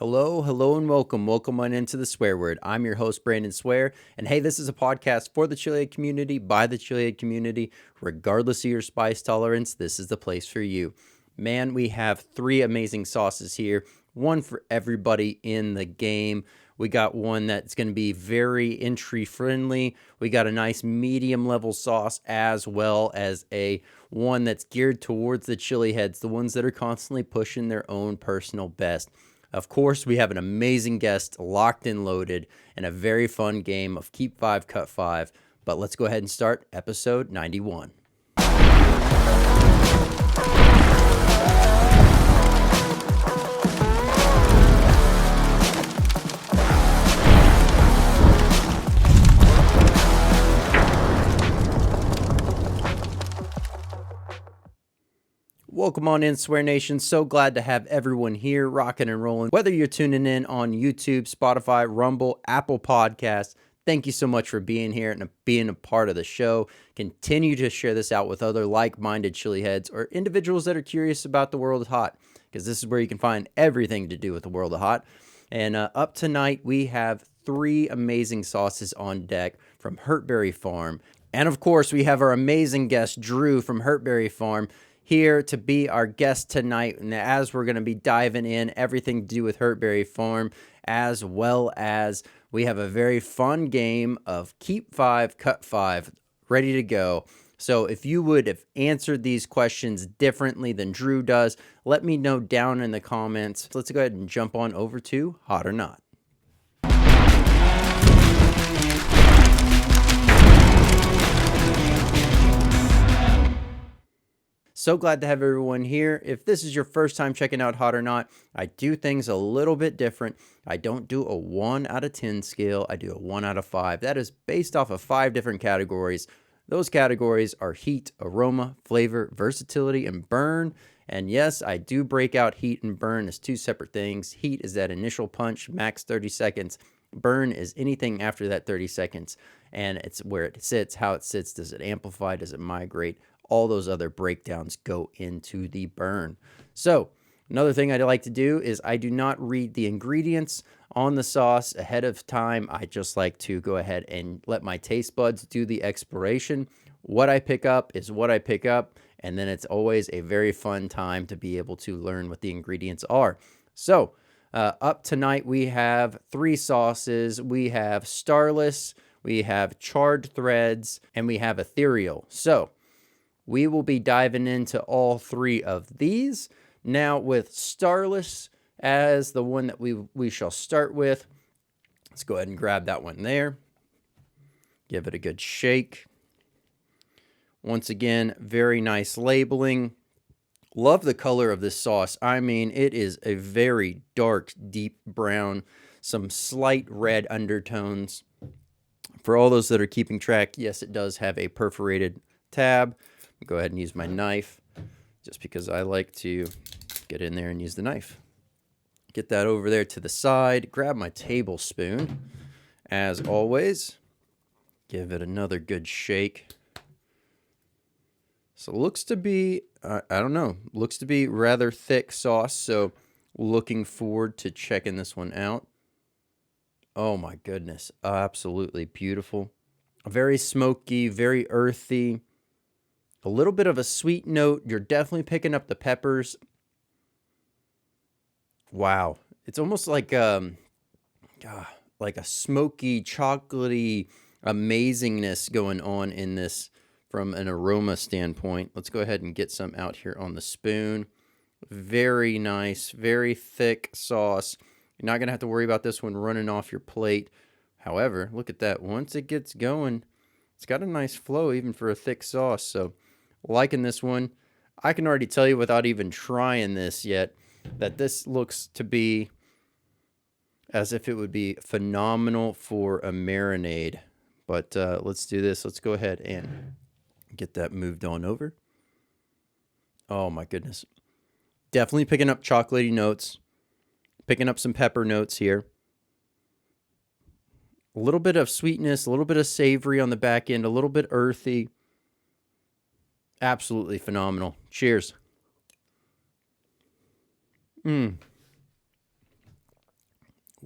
Hello, hello, and welcome. Welcome on into the Swear Word. I'm your host, Brandon Swear. And hey, this is a podcast for the chili community, by the chili community. Regardless of your spice tolerance, this is the place for you. Man, we have three amazing sauces here, one for everybody in the game. We got one that's going to be very entry friendly. We got a nice medium level sauce, as well as a one that's geared towards the chili heads, the ones that are constantly pushing their own personal best. Of course, we have an amazing guest locked and loaded and a very fun game of Keep 5, Cut 5. But let's go ahead and start episode 91. Welcome on in, Swear Nation. So glad to have everyone here rocking and rolling. Whether you're tuning in on YouTube, Spotify, Rumble, Apple Podcasts, thank you so much for being here and being a part of the show. Continue to share this out with other like-minded chili heads or individuals that are curious about the world of hot, because this is where you can find everything to do with the world of hot. And up tonight, we have three amazing sauces on deck from Hurtberry Farm. And of course, we have our amazing guest, Drew from Hurtberry Farm, here to be our guest tonight. And as we're going to be diving in everything to do with Hurtberry Farm, as well as we have a very fun game of Keep 5, Cut 5 ready to go. So if you would have answered these questions differently than Drew does, let me know down in the comments. Let's go ahead and jump on over to Hot or Not. So glad to have everyone here. If this is your first time checking out Hot or Not, I do things a little bit different. I don't do a 1 out of 10 scale. I do a 1 out of 5. That is based off of 5 different categories. Those categories are heat, aroma, flavor, versatility, and burn. And yes, I do break out heat and burn as two separate things. Heat is that initial punch, max 30 seconds. Burn is anything after that 30 seconds. And it's where it sits, how it sits. Does it amplify? Does it migrate? All those other breakdowns go into the burn. So another thing I like to do is I do not read the ingredients on the sauce ahead of time. I just like to go ahead and let my taste buds do the exploration. What I pick up is what I pick up, and then it's always a very fun time to be able to learn what the ingredients are. So up tonight we have 3 sauces. We have Starless, we have Charred Threads, and we have Ethereal. So we will be diving into all 3 of these. Now with Starless as the one that we shall start with, let's go ahead and grab that one there. Give it a good shake. Once again, very nice labeling. Love the color of this sauce. I mean, it is a very dark, deep brown, some slight red undertones. For all those that are keeping track, yes, it does have a perforated tab. Go ahead and use my knife, just because I like to get in there and use the knife. Get that over there to the side. Grab my tablespoon. As always, give it another good shake. So it looks to be, I don't know, looks to be rather thick sauce. So looking forward to checking this one out. Oh my goodness, absolutely beautiful. Very smoky, very earthy. A little bit of a sweet note. You're definitely picking up the peppers. Wow. It's almost like a smoky, chocolatey amazingness going on in this from an aroma standpoint. Let's go ahead and get some out here on the spoon. Very nice, very thick sauce. You're not going to have to worry about this one running off your plate. However, look at that. Once it gets going, it's got a nice flow even for a thick sauce. So liking this one. I can already tell you without even trying this yet that this looks to be as if it would be phenomenal for a marinade. But let's do this. Let's go ahead and get that moved on over. Oh my goodness. Definitely picking up chocolatey notes. Picking up some pepper notes here. A little bit of sweetness, a little bit of savory on the back end, a little bit earthy. Absolutely phenomenal. Cheers.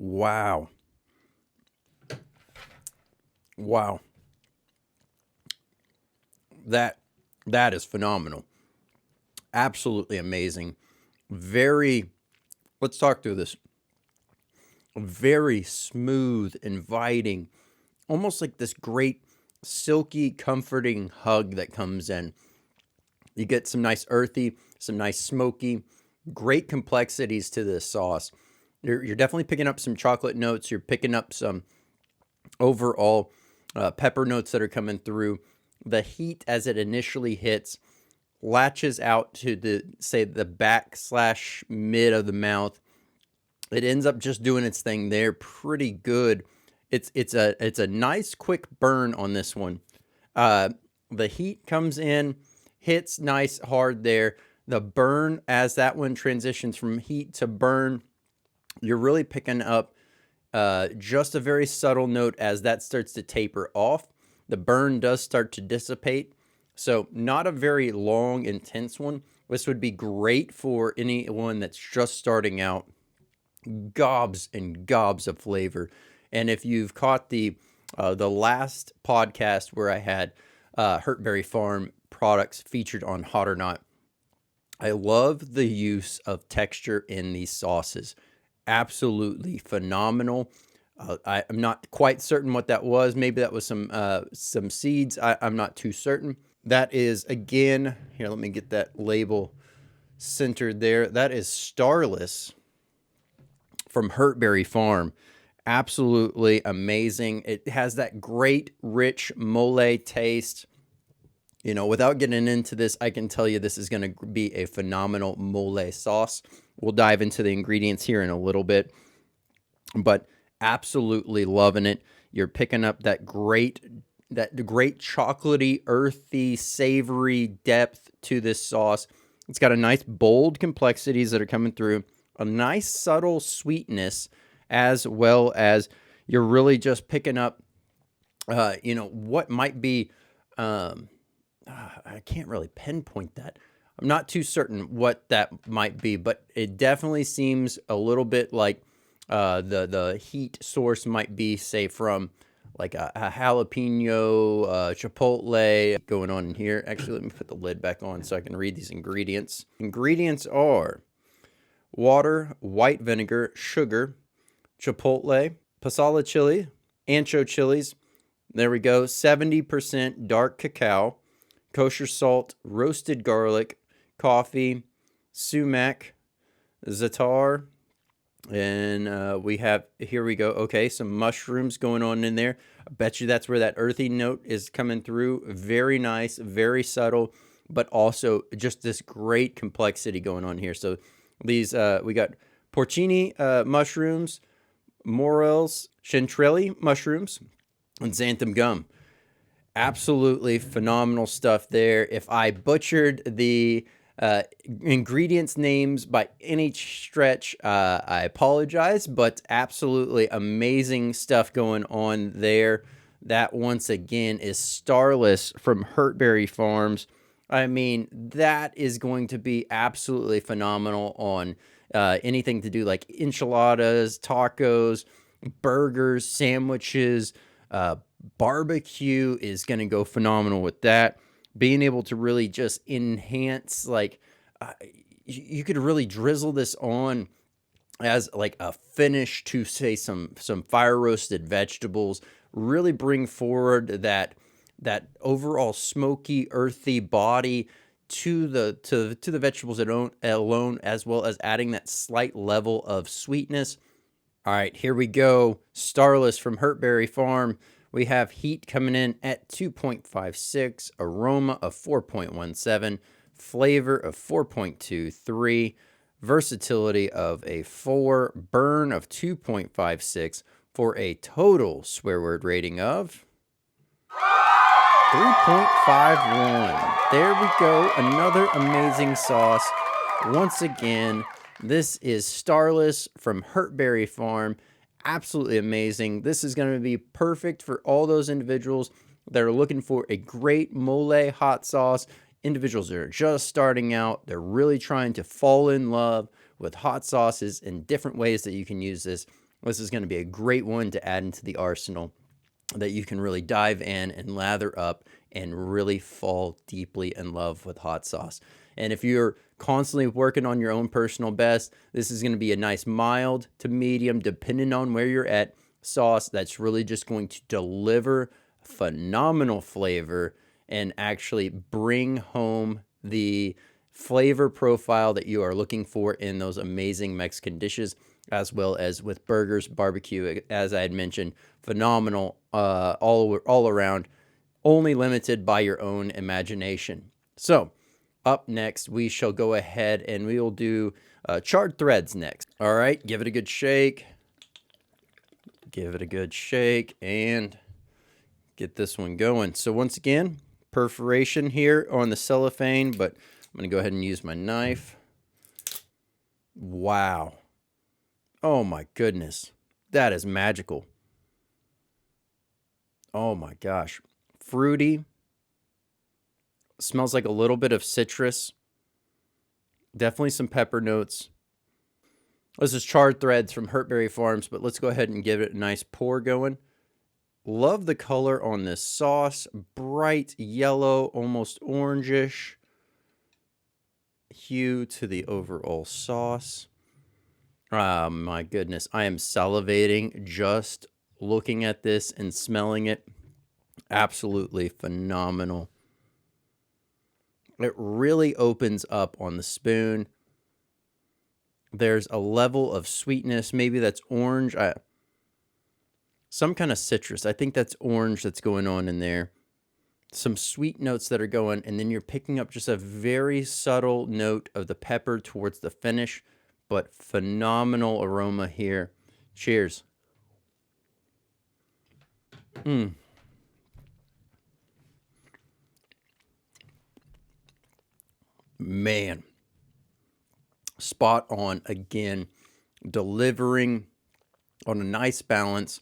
Wow. Wow. That is phenomenal. Absolutely amazing. Very, let's talk through this. Very smooth, inviting, almost like this great, silky, comforting hug that comes in. You get some nice earthy, some nice smoky, great complexities to this sauce. You're definitely picking up some chocolate notes. You're picking up some overall pepper notes that are coming through. The heat as it initially hits latches out to the back slash mid of the mouth. It ends up just doing its thing there pretty good. It's a nice quick burn on this one. The heat comes in, hits nice hard there. The burn, as that one transitions from heat to burn, you're really picking up just a very subtle note as that starts to taper off. The burn does start to dissipate. So not a very long, intense one. This would be great for anyone that's just starting out. Gobs and gobs of flavor. And if you've caught the last podcast where I had Hurtberry Farm products featured on Hot or Not, I love the use of texture in these sauces. Absolutely phenomenal. I'm not quite certain what that was. Maybe that was some seeds. I'm not too certain. That is, again, here, let me get that label centered there. That is Starless from Hurtberry Farm. Absolutely amazing. It has that great, rich mole taste. You know, without getting into this, I can tell you this is going to be a phenomenal mole sauce. We'll dive into the ingredients here in a little bit, but absolutely loving it. You're picking up that great chocolatey, earthy, savory depth to this sauce. It's got a nice bold complexities that are coming through, a nice subtle sweetness, as well as you're really just picking up, what might be, I can't really pinpoint that. I'm not too certain what that might be, but it definitely seems a little bit like the heat source might be, say, from like a jalapeno, chipotle going on in here. Actually, let me put the lid back on so I can read these ingredients. Ingredients are water, white vinegar, sugar, chipotle, pasala chili, ancho chilies. There we go. 70% dark cacao, kosher salt, roasted garlic, coffee, sumac, za'atar, and we have, here we go, okay, some mushrooms going on in there. I bet you that's where that earthy note is coming through. Very nice, very subtle, but also just this great complexity going on here. So these, we got porcini mushrooms, morels, chantilly mushrooms, and xanthan gum. Absolutely phenomenal stuff there. If I butchered the ingredients names by any stretch, I apologize, but absolutely amazing stuff going on there. That, once again, is Starless from Hurtberry Farms. I mean, that is going to be absolutely phenomenal on anything to do like enchiladas, tacos, burgers, sandwiches, barbecue is going to go phenomenal with that. Being able to really just enhance, like, you could really drizzle this on as like a finish to, say, some fire roasted vegetables. Really bring forward that overall smoky, earthy body to the vegetables alone, as well as adding that slight level of sweetness. All right, here we go. Starless from Hurtberry Farm. We have heat coming in at 2.56, aroma of 4.17, flavor of 4.23, versatility of a 4, burn of 2.56, for a total swear word rating of 3.51. There we go. Another amazing sauce. Once again, this is Starless from Hurtberry Farm. Absolutely amazing. This is going to be perfect for all those individuals that are looking for a great mole hot sauce. Individuals that are just starting out. They're really trying to fall in love with hot sauces and different ways that you can use this. this is going to be a great one to add into the arsenal that you can really dive in and lather up and really fall deeply in love with hot sauce. And if you're constantly working on your own personal best, this is going to be a nice mild to medium, depending on where you're at, sauce that's really just going to deliver phenomenal flavor and actually bring home the flavor profile that you are looking for in those amazing Mexican dishes, as well as with burgers, barbecue, as I had mentioned, phenomenal all around, only limited by your own imagination. So up next, we shall go ahead and we will do charred threads next. All right, give it a good shake. Give it a good shake and get this one going. So once again, perforation here on the cellophane, but I'm going to go ahead and use my knife. Wow. Oh my goodness. That is magical. Oh my gosh. Fruity. Smells like a little bit of citrus. Definitely some pepper notes. This is charred threads from Hurtberry Farms, but let's go ahead and give it a nice pour going. Love the color on this sauce. Bright yellow, almost orangish hue to the overall sauce. Oh my goodness. I am salivating just looking at this and smelling it. Absolutely phenomenal. It really opens up on the spoon. There's a level of sweetness. Maybe that's orange. Some kind of citrus. I think that's orange that's going on in there. Some sweet notes that are going, and then you're picking up just a very subtle note of the pepper towards the finish, but phenomenal aroma here. Cheers. Man, spot on again, delivering on a nice balance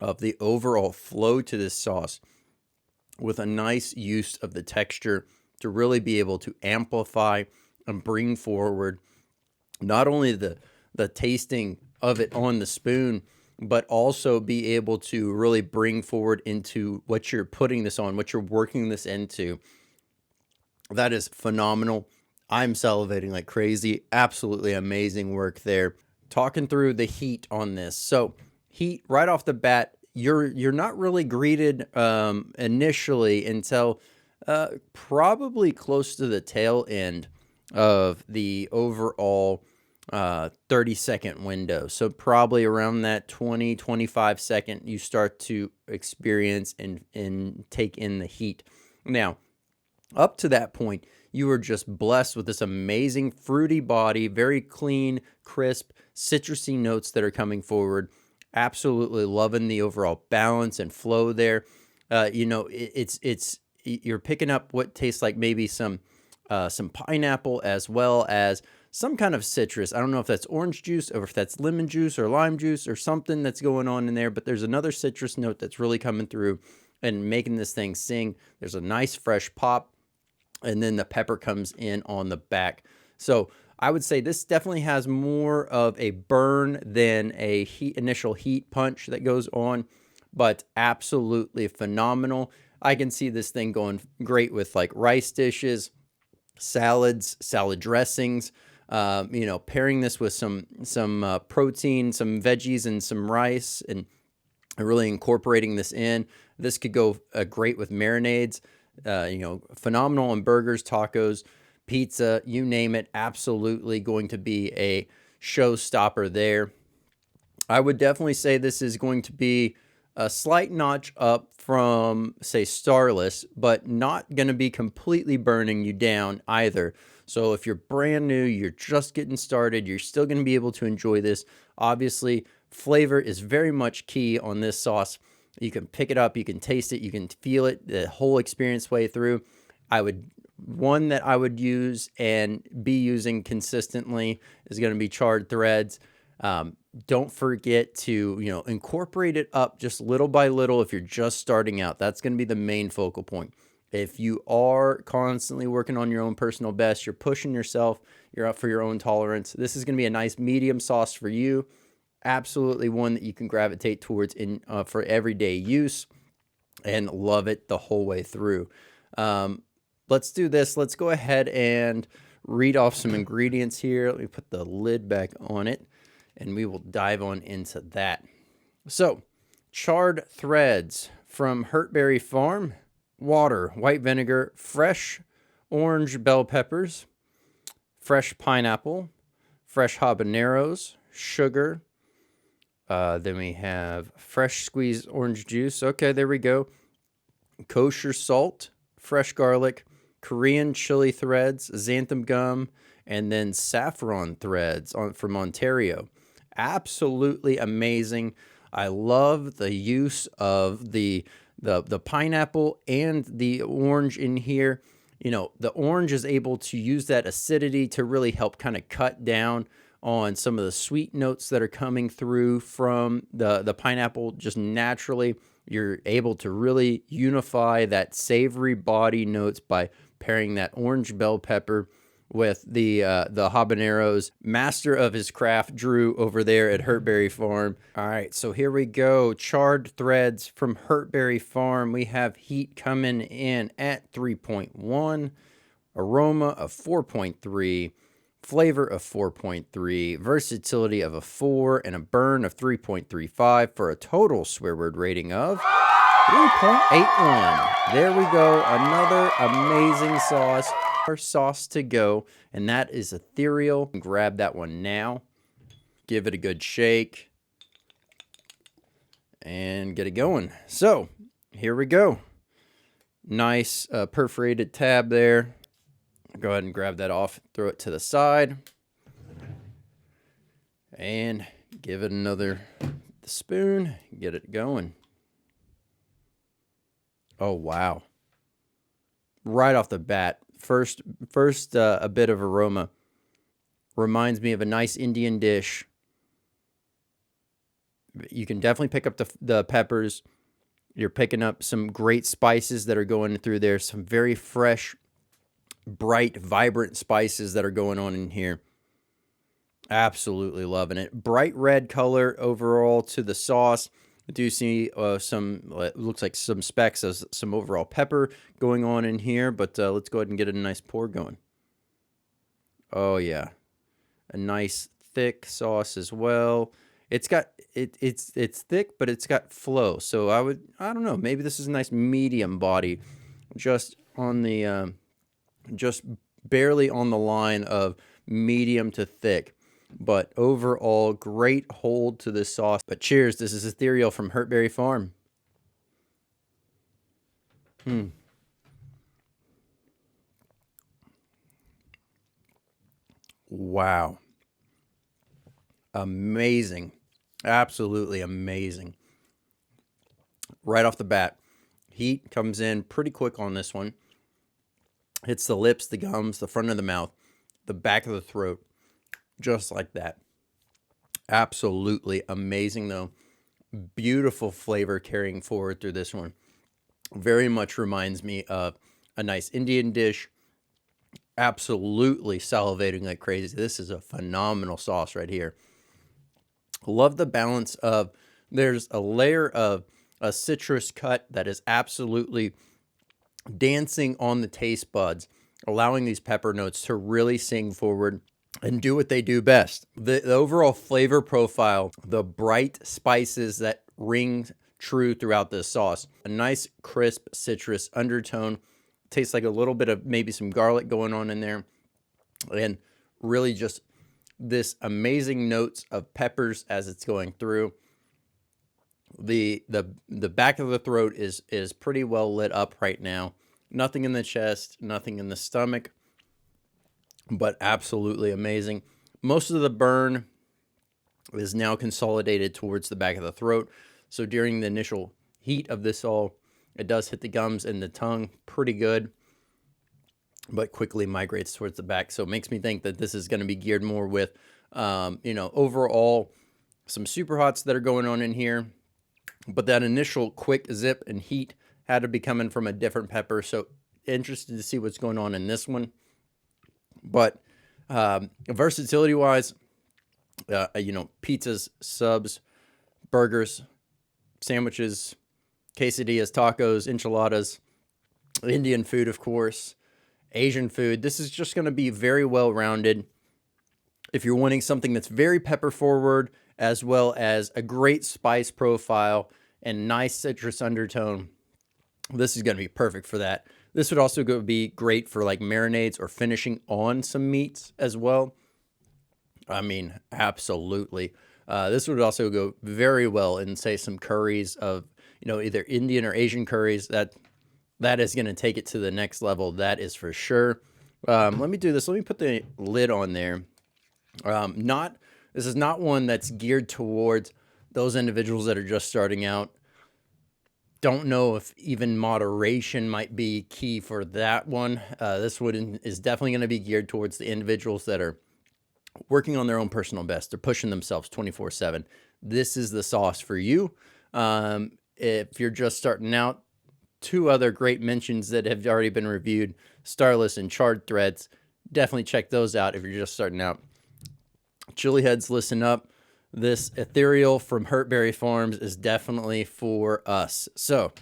of the overall flow to this sauce with a nice use of the texture to really be able to amplify and bring forward not only the tasting of it on the spoon, but also be able to really bring forward into what you're putting this on, what you're working this into. That is phenomenal. I'm salivating like crazy. Absolutely amazing work there. Talking through the heat on this. So heat right off the bat, you're not really greeted initially until probably close to the tail end of the overall 30-second window. So probably around that 20-25 second, you start to experience and take in the heat. Now, up to that point, you were just blessed with this amazing fruity body, very clean, crisp, citrusy notes that are coming forward. Absolutely loving the overall balance and flow there. You're picking up what tastes like maybe some pineapple as well as some kind of citrus. I don't know if that's orange juice or if that's lemon juice or lime juice or something that's going on in there, but there's another citrus note that's really coming through and making this thing sing. There's a nice fresh pop, and then the pepper comes in on the back. So I would say this definitely has more of a burn than a initial heat punch that goes on, but absolutely phenomenal. I can see this thing going great with like rice dishes, salads, salad dressings, pairing this with some protein, some veggies and some rice, and really incorporating this in. This could go great with marinades, phenomenal on burgers, tacos, pizza, you name it. Absolutely going to be a showstopper there. I would definitely say this is going to be a slight notch up from, say, Starless, but not going to be completely burning you down either. So if you're brand new, you're just getting started, you're still going to be able to enjoy this. Obviously, flavor is very much key on this sauce. You can pick it up, you can taste it, you can feel it the whole experience way through. One that I would use and be using consistently is going to be charred threads. Don't forget to, incorporate it up just little by little if you're just starting out. That's going to be the main focal point. If you are constantly working on your own personal best, you're pushing yourself, you're up for your own tolerance, this is going to be a nice medium sauce for you. Absolutely one that you can gravitate towards in for everyday use and love it the whole way through. Let's do this. Let's go ahead and read off some ingredients here. Let me put the lid back on it and we will dive on into that. So, charred threads from Hurtberry Farm, water, white vinegar, fresh orange bell peppers, fresh pineapple, fresh habaneros, sugar. Then we have fresh squeezed orange juice. Okay, there we go. Kosher salt, fresh garlic, Korean chili threads, xanthan gum, and then saffron threads from Ontario. Absolutely amazing. I love the use of the pineapple and the orange in here. You know, the orange is able to use that acidity to really help kind of cut down on some of the sweet notes that are coming through from the pineapple. Just naturally, you're able to really unify that savory body notes by pairing that orange bell pepper with the habaneros. Master of his craft, Drew, over there at Hurtberry Farm. All right, so here we go. Charred threads from Hurtberry Farm. We have heat coming in at 3.1, aroma of 4.3, flavor of 4.3, versatility of a 4, and a burn of 3.35 for a total swear word rating of 3.81. There we go. Another amazing sauce. Our sauce to go, and that is ethereal. Grab that one now. Give it a good shake. And get it going. So, here we go. Nice perforated tab there. Go ahead and grab that off. Throw it to the side. And give it another spoon. Get it going. Oh, wow. Right off the bat, first a bit of aroma. Reminds me of a nice Indian dish. You can definitely pick up the peppers. You're picking up some great spices that are going through there. Some very fresh, bright, vibrant spices that are going on in here. Absolutely loving it. Bright red color overall to the sauce. I do see some, it looks like some specks of some overall pepper going on in here, but let's go ahead and get a nice pour going. Oh yeah, a nice thick sauce as well. It's got it's thick, but it's got flow. So I don't know, maybe this is a nice medium body, just on the just barely on the line of medium to thick. But overall, great hold to this sauce. But cheers, this is Ethereal from Hurtberry Farm. Wow. Amazing. Absolutely amazing. Right off the bat, heat comes in pretty quick on this one. Hits the lips, the gums, the front of the mouth, the back of the throat. Just like that. Absolutely amazing, though. Beautiful flavor carrying forward through this one. Very much reminds me of a nice Indian dish. Absolutely salivating like crazy. This is a phenomenal sauce right here. Love the balance of, there's a layer of a citrus cut that is absolutely dancing on the taste buds, allowing these pepper notes to really sing forward and do what they do best. The overall flavor profile, the bright spices that ring true throughout this sauce. A nice crisp citrus undertone. Tastes like a little bit of maybe some garlic going on in there. And really just this amazing notes of peppers as it's going through. The back of the throat is pretty well lit up right now. Nothing in the chest, nothing in the stomach. But absolutely amazing. Most of the burn is now consolidated towards the back of the throat. So during the initial heat of this all, it does hit the gums and the tongue pretty good, but quickly migrates towards the back. So it makes me think that this is going to be geared more with, overall some Superhots that are going on in here. But that initial quick zip and heat had to be coming from a different pepper. So interested to see what's going on in this one. But versatility-wise, pizzas, subs, burgers, sandwiches, quesadillas, tacos, enchiladas, Indian food, of course, Asian food. This is just going to be very well rounded. If you're wanting something that's very pepper forward, as well as a great spice profile and nice citrus undertone, this is going to be perfect for that. This would also be great for like marinades or finishing on some meats as well. I mean, absolutely. This would also go very well in, say, some curries of, either Indian or Asian curries. That is going to take it to the next level. That is for sure. Let me do this. Let me put the lid on there. This is not one that's geared towards those individuals that are just starting out. Don't know if even moderation might be key for that one. This one is definitely going to be geared towards the individuals that are working on their own personal best. They're pushing themselves 24/7. This is the sauce for you. If you're just starting out, two other great mentions that have already been reviewed, Starless and Charred Threads. Definitely check those out if you're just starting out. Chili heads, listen up. This ethereal from Hurtberry Farms is definitely for us. So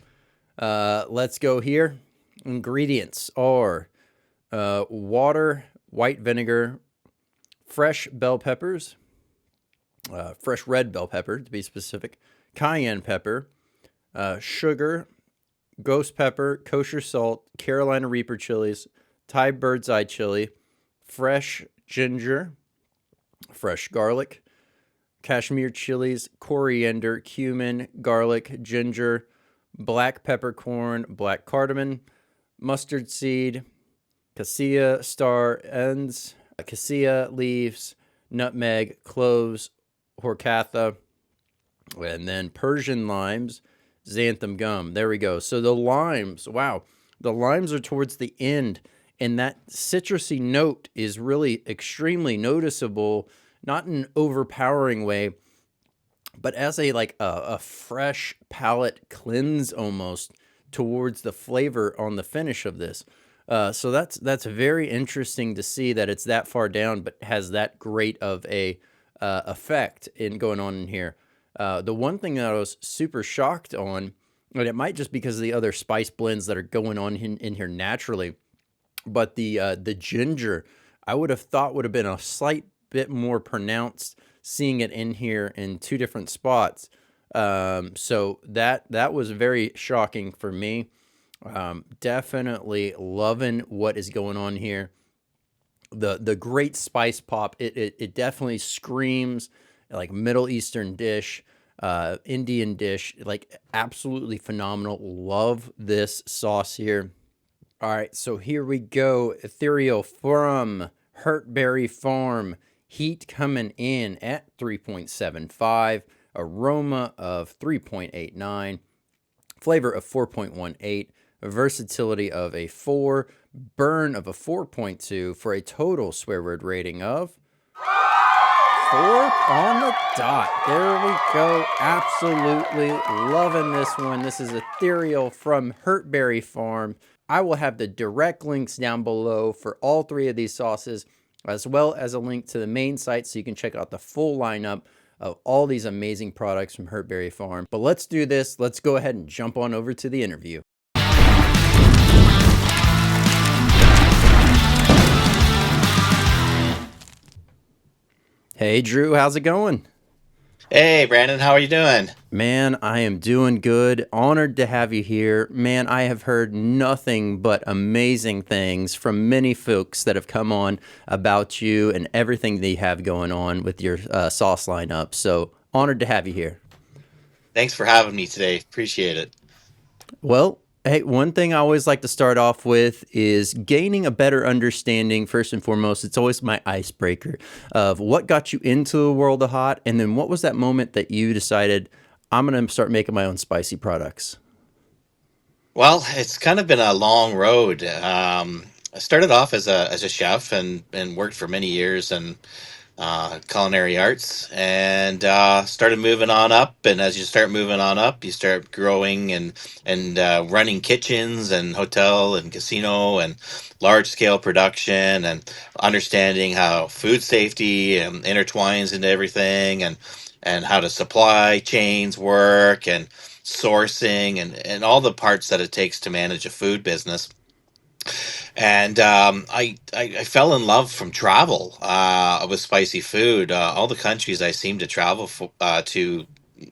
let's go here. Ingredients are water, white vinegar, fresh bell peppers, fresh red bell pepper to be specific, cayenne pepper, sugar, ghost pepper, kosher salt, Carolina Reaper chilies, Thai bird's eye chili, fresh ginger, fresh garlic, Kashmir chilies, coriander, cumin, garlic, ginger, black peppercorn, black cardamom, mustard seed, cassia star ends, cassia leaves, nutmeg, cloves, horchata, and then Persian limes, xanthan gum. There we go. So the limes, wow, the limes are towards the end, and that citrusy note is really extremely noticeable, not in an overpowering way, but as a fresh palate cleanse almost towards the flavor on the finish of this. So that's very interesting to see that it's that far down, but has that great of a effect in going on in here. The one thing that I was super shocked on, and it might just because of the other spice blends that are going on in here naturally, but the ginger, I would have thought would have been a slight bit more pronounced, seeing it in here in two different spots. So that was very shocking for me. Definitely loving what is going on here. The great spice pop, it definitely screams like Middle Eastern dish, Indian dish, like absolutely phenomenal. Love this sauce here. All right, so here we go. Ethereal from Hurtberry Farm. Heat coming in at 3.75. Aroma of 3.89. Flavor of 4.18. Versatility of a 4. Burn of a 4.2 for a total swear word rating of 4 on the dot. There we go. Absolutely loving this one. This is Ethereal from Hurtberry Farm. I will have the direct links down below for all three of these sauces, as well as a link to the main site so you can check out the full lineup of all these amazing products from Hurtberry Farm. But let's do this. Let's go ahead and jump on over to the interview. Hey, Drew, how's it going? Hey, Brandon, how are you doing? Man, I am doing good. Honored to have you here. Man, I have heard nothing but amazing things from many folks that have come on about you and everything that you have going on with your sauce lineup. So honored to have you here. Thanks for having me today. Appreciate it. Well, hey, one thing I always like to start off with is gaining a better understanding. First and foremost, it's always my icebreaker of what got you into the world of hot, and then what was that moment that you decided I'm going to start making my own spicy products. Well, it's kind of been a long road. I started off as a chef and worked for many years, and culinary arts, and started moving on up. And as you start moving on up, you start growing and running kitchens and hotel and casino and large scale production, and understanding how food safety intertwines into everything, and how the supply chains work, and sourcing, and all the parts that it takes to manage a food business. And I fell in love from travel with spicy food. All the countries I seemed to travel to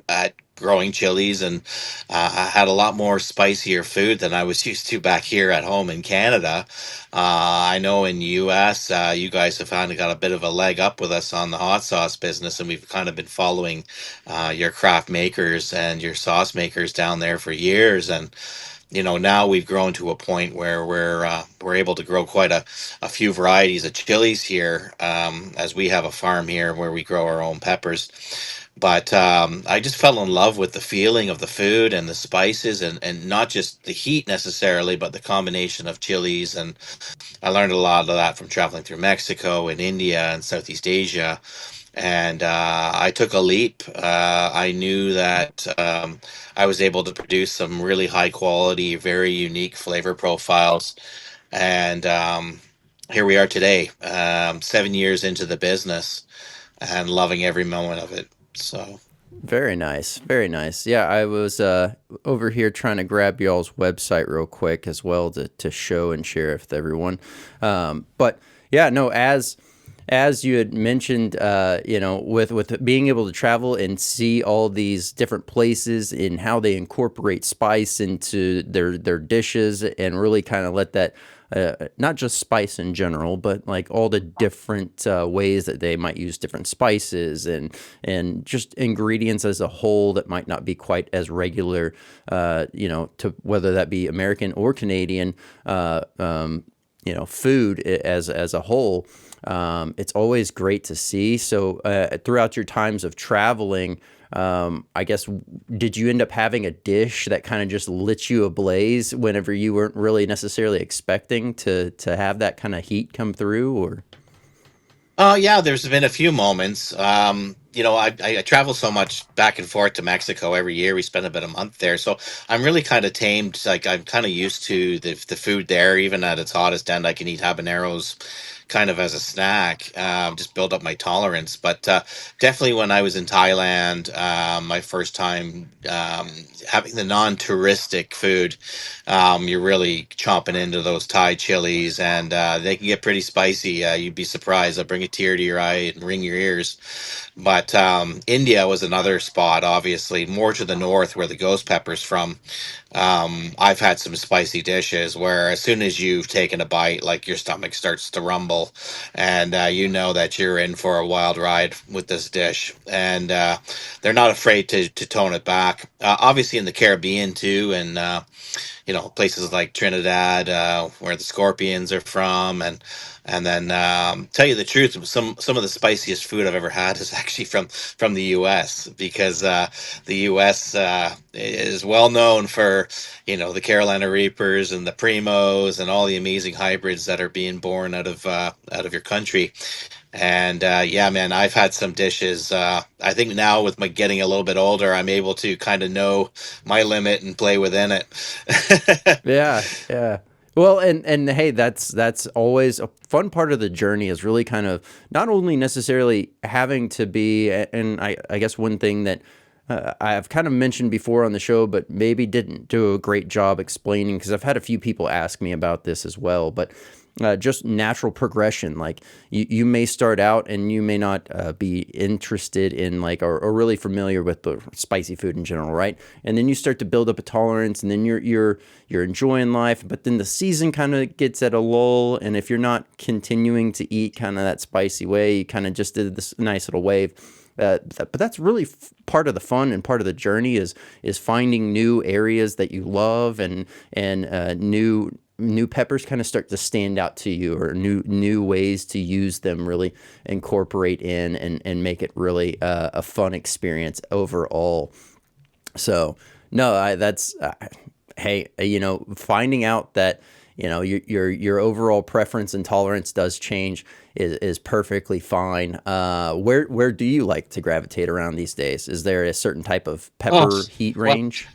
at growing chilies, and I had a lot more spicier food than I was used to back here at home in Canada. I know in US, you guys have kind of got a bit of a leg up with us on the hot sauce business, and we've kind of been following your craft makers and your sauce makers down there for years. And now we've grown to a point where we're able to grow quite a few varieties of chilies here, as we have a farm here where we grow our own peppers. But I just fell in love with the feeling of the food and the spices, and not just the heat necessarily, but the combination of chilies. And I learned a lot of that from traveling through Mexico and India and Southeast Asia. And I took a leap. I knew that I was able to produce some really high quality, very unique flavor profiles. And here we are today, 7 years into the business, and loving every moment of it. So, Very nice. Very nice. Yeah, I was over here trying to grab y'all's website real quick as well to show and share with everyone. But yeah, no, as you had mentioned, with being able to travel and see all these different places and how they incorporate spice into their dishes, and really kind of let that not just spice in general, but like all the different ways that they might use different spices, and just ingredients as a whole that might not be quite as regular, to whether that be American or Canadian, food as a whole. It's always great to see. So throughout your times of traveling, I guess, did you end up having a dish that kind of just lit you ablaze whenever you weren't really necessarily expecting to have that kind of heat come through? Or yeah, there's been a few moments. I travel so much back and forth to Mexico every year. We spend about a month there, so I'm really kind of tamed. Like, I'm kind of used to the food there. Even at its hottest end, I can eat habaneros kind of as a snack. Just build up my tolerance. But definitely, when I was in Thailand, my first time having the non-touristic food, you're really chomping into those Thai chilies, and they can get pretty spicy. You'd be surprised. They'll bring a tear to your eye and ring your ears. But India was another spot, obviously, more to the north where the ghost pepper's from. I've had some spicy dishes where as soon as you've taken a bite, like, your stomach starts to rumble, and you know that you're in for a wild ride with this dish. And they're not afraid to tone it back. Obviously, in the Caribbean too, and places like Trinidad, where the scorpions are from. And then, tell you the truth, some of the spiciest food I've ever had is actually from the U.S., because the U.S. Is well known for the Carolina Reapers and the Primos and all the amazing hybrids that are being born out of your country. And yeah, man, I've had some dishes. I think now, with my getting a little bit older, I'm able to kind of know my limit and play within it. yeah, yeah. Well, and hey, that's always a fun part of the journey, is really kind of not only necessarily having to be, and I guess one thing that I've kind of mentioned before on the show, but maybe didn't do a great job explaining, because I've had a few people ask me about this as well, but just natural progression. Like, you may start out and you may not be interested in, like, or really familiar with the spicy food in general, right? And then you start to build up a tolerance, and then you're enjoying life, but then the season kind of gets at a lull, and if you're not continuing to eat kind of that spicy way, you kind of just did this nice little wave. But that's really part of the fun and part of the journey, is finding new areas that you love, and new peppers kind of start to stand out to you, or new ways to use them, really incorporate in, and make it really a fun experience overall. So no, that's hey, finding out that your overall preference and tolerance does change is perfectly fine. Where do you like to gravitate around these days? Is there a certain type of Oh, pepper heat well, range?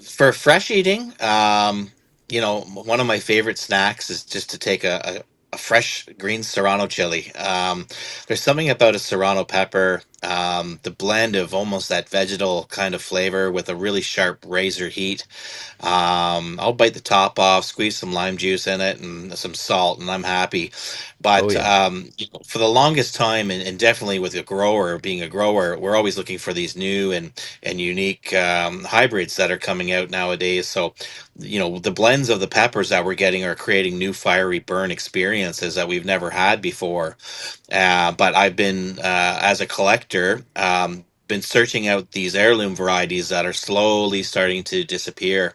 for fresh eating, one of my favorite snacks is just to take a fresh green serrano chili. There's something about a serrano pepper, the blend of almost that vegetal kind of flavor with a really sharp razor heat. I'll bite the top off, squeeze some lime juice in it and some salt, and I'm happy. Oh But yeah. for the longest time, and definitely with a grower, being a grower, we're always looking for these new and unique hybrids that are coming out nowadays. So, the blends of the peppers that we're getting are creating new fiery burn experiences that we've never had before. But I've been, as a collector, been searching out these heirloom varieties that are slowly starting to disappear,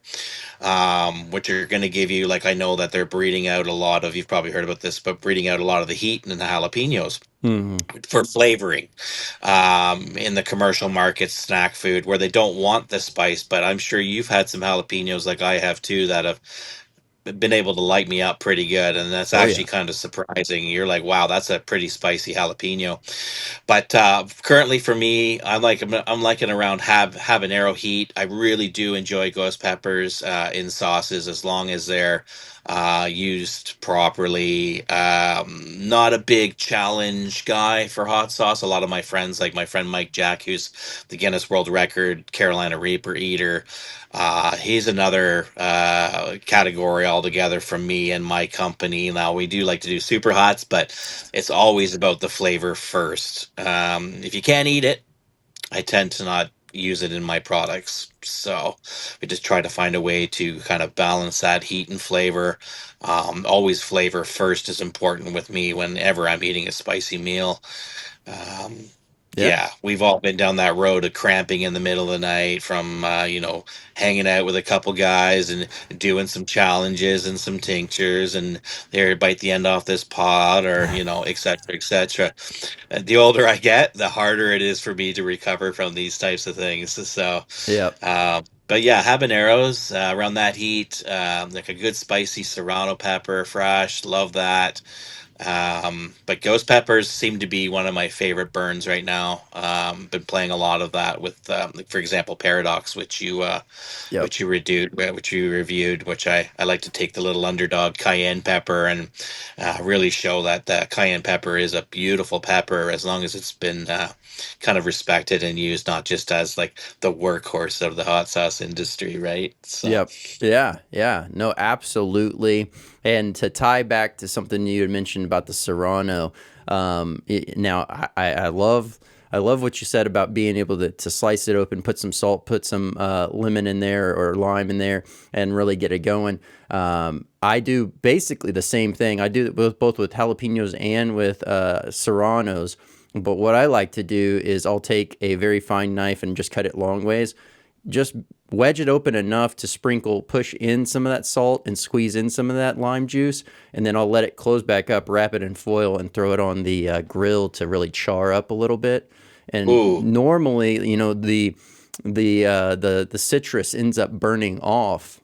which are going to give you, like, I know that they're breeding out a lot of, you've probably heard about this, but breeding out a lot of the heat and the jalapenos Hmm. for flavoring, in the commercial market snack food where they don't want the spice. But I'm sure you've had some jalapenos like I have too that have been able to light me up pretty good, and that's Oh actually yeah. kind of surprising. You're like, wow, that's a pretty spicy jalapeno. But currently for me, I'm liking around habanero heat. I really do enjoy ghost peppers in sauces as long as they're used properly. Not a big challenge guy for hot sauce. A lot of my friends, like my friend Mike Jack, who's the Guinness World Record Carolina Reaper eater, he's another category altogether from me and my company. Now we do like to do super hots, but it's always about the flavor first. If you can't eat it, I tend to not use it in my products. So we just try to find a way to kind of balance that heat and flavor. Always flavor first is important with me whenever I'm eating a spicy meal. Um, Yeah. yeah, we've all been down that road of cramping in the middle of the night from, hanging out with a couple guys and doing some challenges and some tinctures, and there, bite the end off this pod, or, et cetera, et cetera. The older I get, the harder it is for me to recover from these types of things. So, Yep. but yeah, habaneros around that heat, like a good spicy serrano pepper, fresh, love that. But ghost peppers seem to be one of my favorite burns right now. Been playing a lot of that with, like, for example, Paradox, Yep. which you reviewed, which I like to take the little underdog cayenne pepper and really show that the cayenne pepper is a beautiful pepper as long as it's been kind of respected and used not just as like the workhorse of the hot sauce industry, right? So. Yep. Yeah. Yeah. No, absolutely. And to tie back to something you had mentioned about the Serrano, now I love what you said about being able to slice it open, put some salt, put some lemon in there or lime in there, and really get it going. I do basically the same thing. I do it both with jalapenos and with serranos. But what I like to do is I'll take a very fine knife and just cut it long ways, just wedge it open enough to push in some of that salt and squeeze in some of that lime juice, and then I'll let it close back up, wrap it in foil, and throw it on the grill to really char up a little bit. And Ooh. normally, the citrus ends up burning off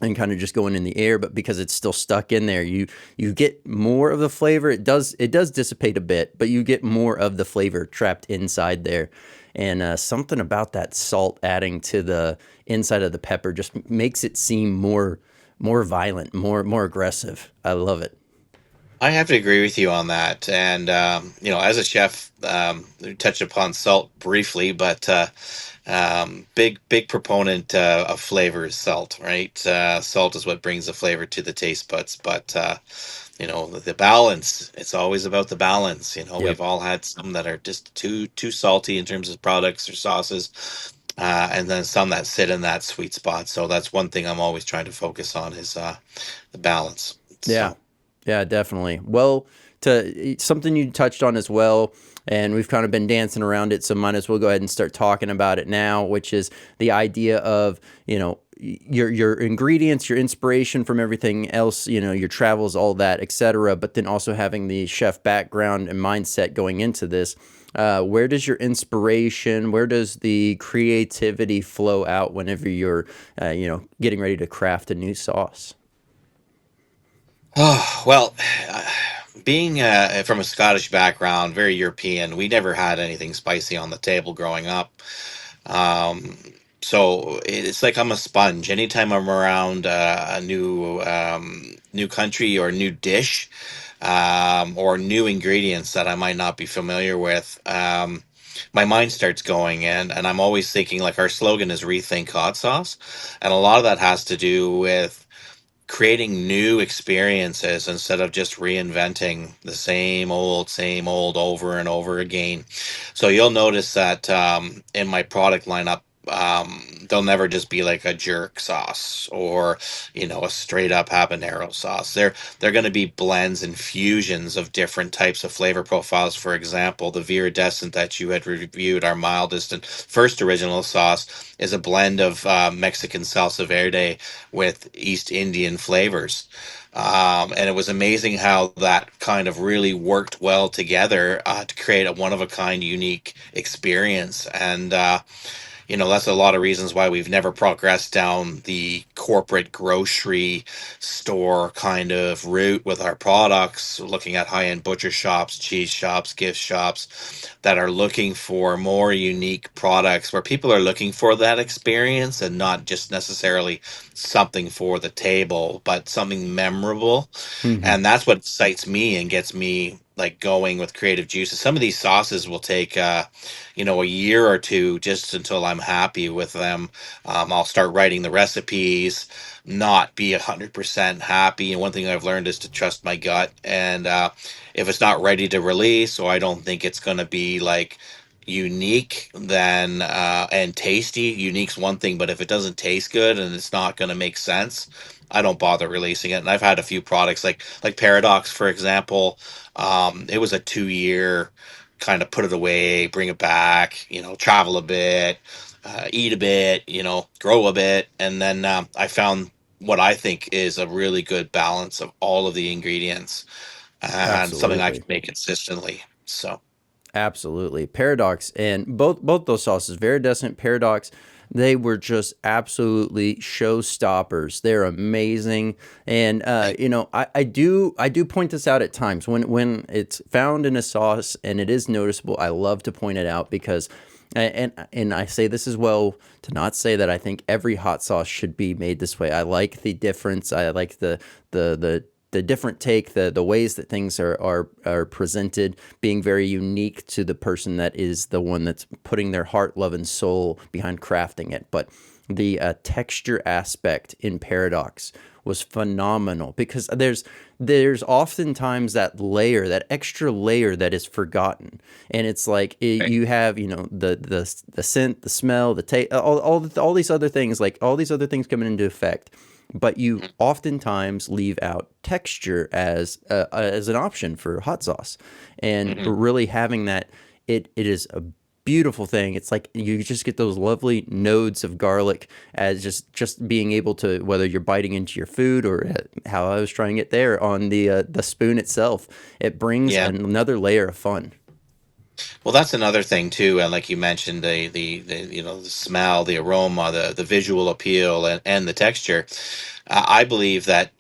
and kind of just going in the air, but because it's still stuck in there, you get more of the flavor. It does dissipate a bit, but you get more of the flavor trapped inside there. And something about that salt adding to the inside of the pepper just makes it seem more violent, more aggressive. I love it. I have to agree with you on that. And, as a chef, we touched upon salt briefly, but big proponent of flavor is salt, right? Salt is what brings the flavor to the taste buds. But, the balance, it's always about the balance. We've Yep. all had some that are just too salty in terms of products or sauces. And then some that sit in that sweet spot. So that's one thing I'm always trying to focus on is the balance. Yeah. So. Yeah, definitely. Well, to something you touched on as well, and we've kind of been dancing around it, so might as well go ahead and start talking about it now, which is the idea of, your ingredients, your inspiration from everything else, your travels, all that, etc. But then also having the chef background and mindset going into this. Where does your inspiration, where does the creativity flow out whenever you're, getting ready to craft a new sauce? Oh, well, uh, being from a Scottish background, very European, we never had anything spicy on the table growing up. Um, so it's like I'm a sponge. Anytime I'm around a new country or new dish, or new ingredients that I might not be familiar with, my mind starts going, and I'm always thinking, like, our slogan is rethink hot sauce, and a lot of that has to do with creating new experiences instead of just reinventing the same old over and over again. So you'll notice that in my product lineup, they'll never just be like a jerk sauce or a straight up habanero sauce. They're going to be blends and fusions of different types of flavor profiles. For example, the viridescent that you had reviewed, our mildest and first original sauce, is a blend of Mexican salsa verde with East Indian flavors. And it was amazing how that kind of really worked well together to create a one of a kind, unique experience. And that's a lot of reasons why we've never progressed down the corporate grocery store kind of route with our products, looking at high end butcher shops, cheese shops, gift shops that are looking for more unique products where people are looking for that experience and not just necessarily something for the table, but something memorable. Hmm. And that's what excites me and gets me like going with creative juices. Some of these sauces will take a year or two just until I'm happy with them. I'll start writing the recipes, not be 100% happy. And one thing I've learned is to trust my gut. And if it's not ready to release, or I don't think it's going to be like unique, then and tasty. Unique's one thing, but if it doesn't taste good and it's not going to make sense, I don't bother releasing it. And I've had a few products like Paradox, for example. It was a 2 year kind of put it away, bring it back, travel a bit, eat a bit, grow a bit. And then I found what I think is a really good balance of all of the ingredients and something I can Absolutely. make consistently. So, Absolutely. Paradox and both those sauces, Viridescent, Paradox, they were just absolutely showstoppers. They're amazing. And thank I do point this out at times when it's found in a sauce and it is noticeable. I love to point it out because and I say this as well to not say that I think every hot sauce should be made this way. I like the difference. I like the different take, the ways that things are presented, being very unique to the person that is the one that's putting their heart, love, and soul behind crafting it. But the texture aspect in Paradox was phenomenal because there's oftentimes that layer, that extra layer that is forgotten, and it's like you have the scent, the smell, the taste, all these other things, like all these other things coming into effect, but you oftentimes leave out texture as an option for hot sauce, and hmm really having that, it is a beautiful thing. It's like you just get those lovely nodes of garlic as just being able to, whether you're biting into your food or how I was trying it there on the spoon itself, it brings Yeah. another layer of fun. Well, that's another thing too, and like you mentioned, the smell, the aroma, the visual appeal, and the texture. I believe that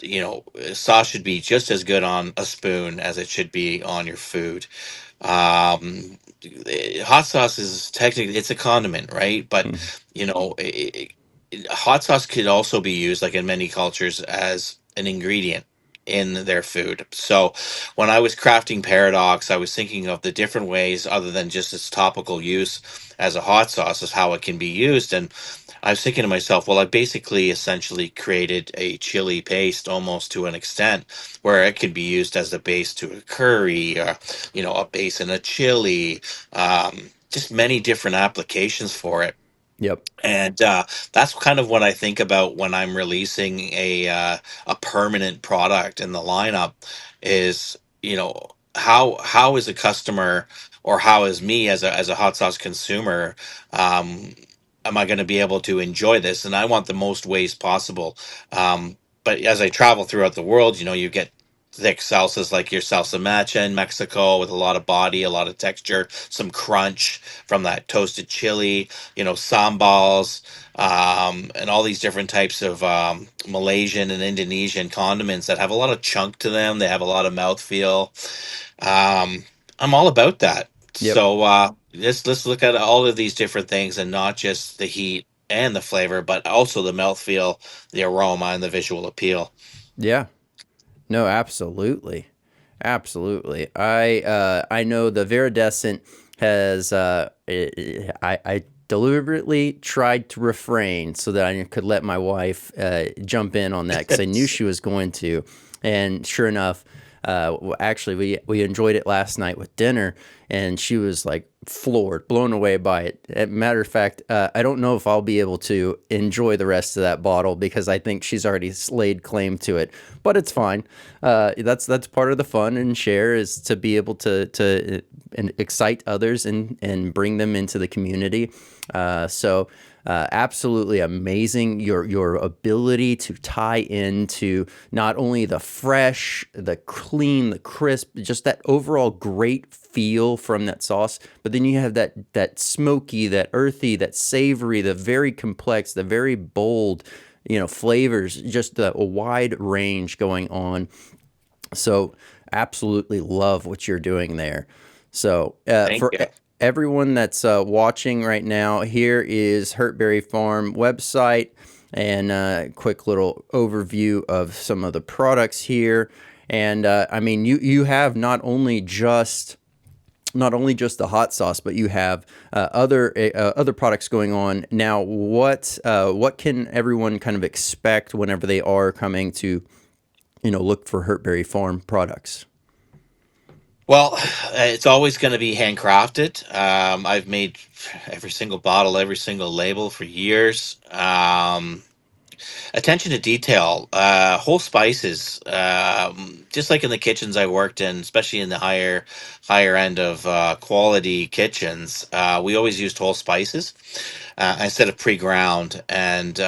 sauce should be just as good on a spoon as it should be on your food. Hot sauce is technically it's a condiment, right? But Mhm. hot sauce could also be used, like in many cultures, as an ingredient in their food. So when I was crafting Paradox, I was thinking of the different ways, other than just its topical use as a hot sauce, is how it can be used. And I was thinking to myself, well, I basically essentially created a chili paste almost to an extent where it could be used as a base to a curry, or, a base in a chili, just many different applications for it. Yep. And that's kind of what I think about when I'm releasing a permanent product in the lineup is, how is a customer, or how is me as a hot sauce consumer, um, am I going to be able to enjoy this? And I want the most ways possible. Um, but as I travel throughout the world, you get thick salsas like your salsa macha in Mexico with a lot of body, a lot of texture, some crunch from that toasted chili, sambals, and all these different types of Malaysian and Indonesian condiments that have a lot of chunk to them. They have a lot of mouthfeel. Um, I'm all about that. Yep. So let's look at all of these different things and not just the heat and the flavor, but also the mouthfeel, the aroma, and the visual appeal. Yeah. No, absolutely. Absolutely. I know the Viridescent has I deliberately tried to refrain so that I could let my wife jump in on that because I knew she was going to, and sure enough, actually we enjoyed it last night with dinner, and she was like floored, blown away by it. Matter of fact, I don't know if I'll be able to enjoy the rest of that bottle because I think she's already laid claim to it. But it's fine. That's part of the fun and share is to be able to and excite others and bring them into the community. So absolutely amazing your ability to tie into not only the fresh, the clean, the crisp, just that overall great feel from that sauce, but then you have that smoky, that earthy, that savory, the very complex, the very bold, flavors, just a wide range going on. So absolutely love what you're doing there. So Thank you. everyone that's watching right now, here is Hurtberry Farm website and a quick little overview of some of the products here. And I mean, you have not only just the hot sauce, but you have other products going on now. What can everyone kind of expect whenever they are coming to look for Hurtberry Farm products? Well, it's always going to be handcrafted. I've made every single bottle, every single label for years. Attention to detail, whole spices. Just like in the kitchens I worked in, especially in the higher end of quality kitchens, we always used whole spices instead of pre-ground, and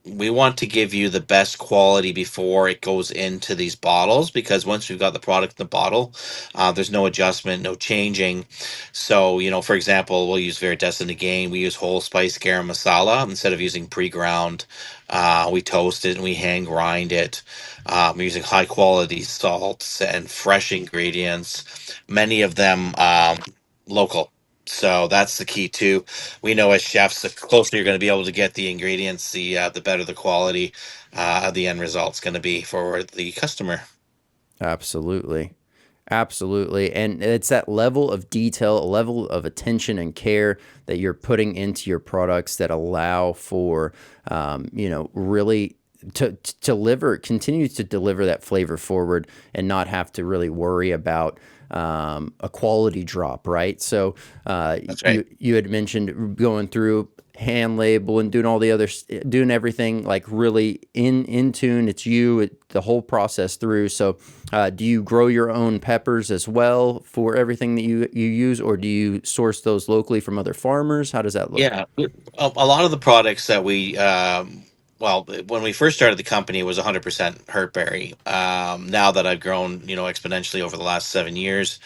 we want to give you the best quality before it goes into these bottles, because once we've got the product in the bottle, there's no adjustment, no changing. So, for example, we'll use Veridescent again. We use whole spice garam masala instead of using pre-ground. We toast it and we hand grind it. We're using high quality salts and fresh ingredients, many of them local. So that's the key too. We know as chefs, the closer you're going to be able to get the ingredients, the better the quality of the end result's going to be for the customer. Absolutely. Absolutely. And it's that level of detail, a level of attention and care that you're putting into your products that allow for, really to deliver, continue to deliver that flavor forward and not have to really worry about a quality drop, right? So That's right. you had mentioned going through hand label and doing all the other doing everything like really in tune. It's the whole process through. So do you grow your own peppers as well for everything that you use, or do you source those locally from other farmers? How does that look? Yeah, a lot of the products that well, when we first started the company, it was 100% Hurtberry. Now that I've grown, exponentially over the last 7 years,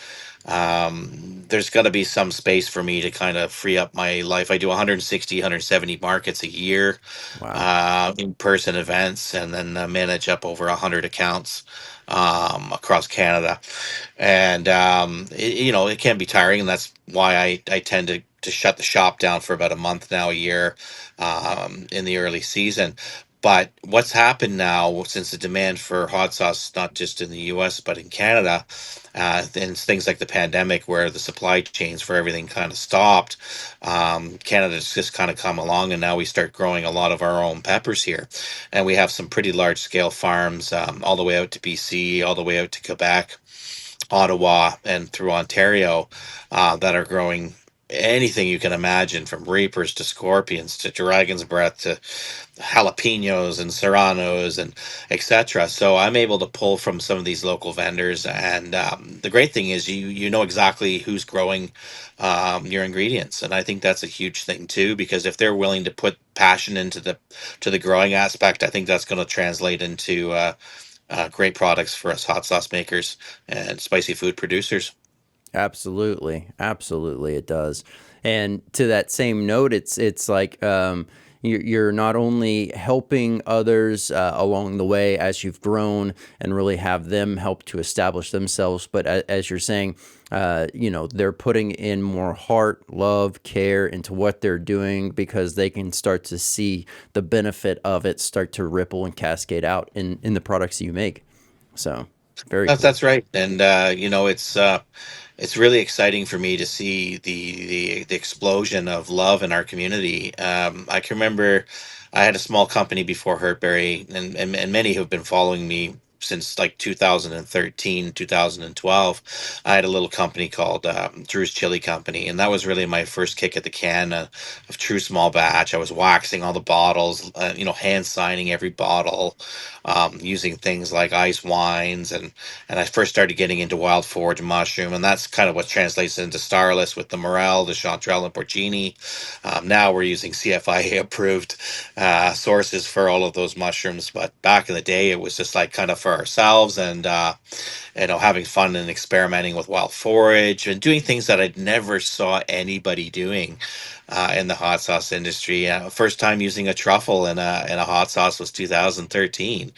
there's got to be some space for me to kind of free up my life. I do 160, 170 markets a year, Wow. in-person events, and then manage up over 100 accounts across Canada. And it can be tiring, and that's why I tend to shut the shop down for about a month now, a year, in the early season. But what's happened now, since the demand for hot sauce, not just in the U.S. but in Canada, and things like the pandemic, where the supply chains for everything kind of stopped, Canada's just kind of come along, and now we start growing a lot of our own peppers here, and we have some pretty large scale farms, all the way out to BC, all the way out to Quebec, Ottawa, and through Ontario, that are growing anything you can imagine, from reapers to scorpions to dragon's breath to jalapenos and serranos and etc. So I'm able to pull from some of these local vendors, and the great thing is you know exactly who's growing your ingredients, and I think that's a huge thing too, because if they're willing to put passion into the growing aspect, I think that's going to translate into great products for us hot sauce makers and spicy food producers. Absolutely, absolutely, it does. And to that same note, it's like you're not only helping others along the way as you've grown and really have them help to establish themselves, but as you're saying, they're putting in more heart, love, care into what they're doing because they can start to see the benefit of it start to ripple and cascade out in the products you make. So very That's cool. that's right, and it's really exciting for me to see the explosion of love in our community. I can remember I had a small company before Hurtberry, and many who've been following me since like 2013, 2012. I had a little company called Drew's Chili Company, and that was really my first kick at the can of true small batch. I was waxing all the bottles, hand signing every bottle, using things like ice wines, and I first started getting into Wild Forage mushroom, and that's kind of what translates into Starless with the Morel, the Chanterelle, and Porcini. Now we're using CFIA approved sources for all of those mushrooms, but back in the day, it was just like kind of for ourselves and having fun and experimenting with Wild Forage and doing things that I'd never saw anybody doing in the hot sauce industry. First time using a truffle in a hot sauce was 2013,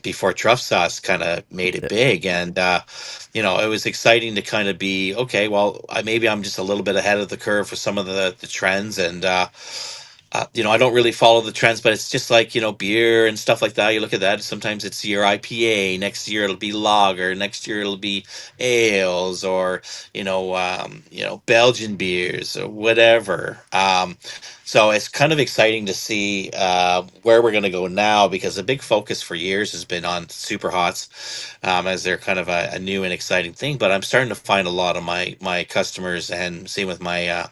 before truff sauce kind of made it Yeah. big, and it was exciting to kind of be okay. Well, maybe I'm just a little bit ahead of the curve for some of the trends, and I don't really follow the trends, but it's just like, beer and stuff like that. You look at that, sometimes it's your IPA, next year it'll be lager, next year it'll be ales, or, Belgian beers or whatever. So it's kind of exciting to see where we're going to go now, because a big focus for years has been on super hots, as they're kind of a new and exciting thing. But I'm starting to find a lot of my customers, and same with my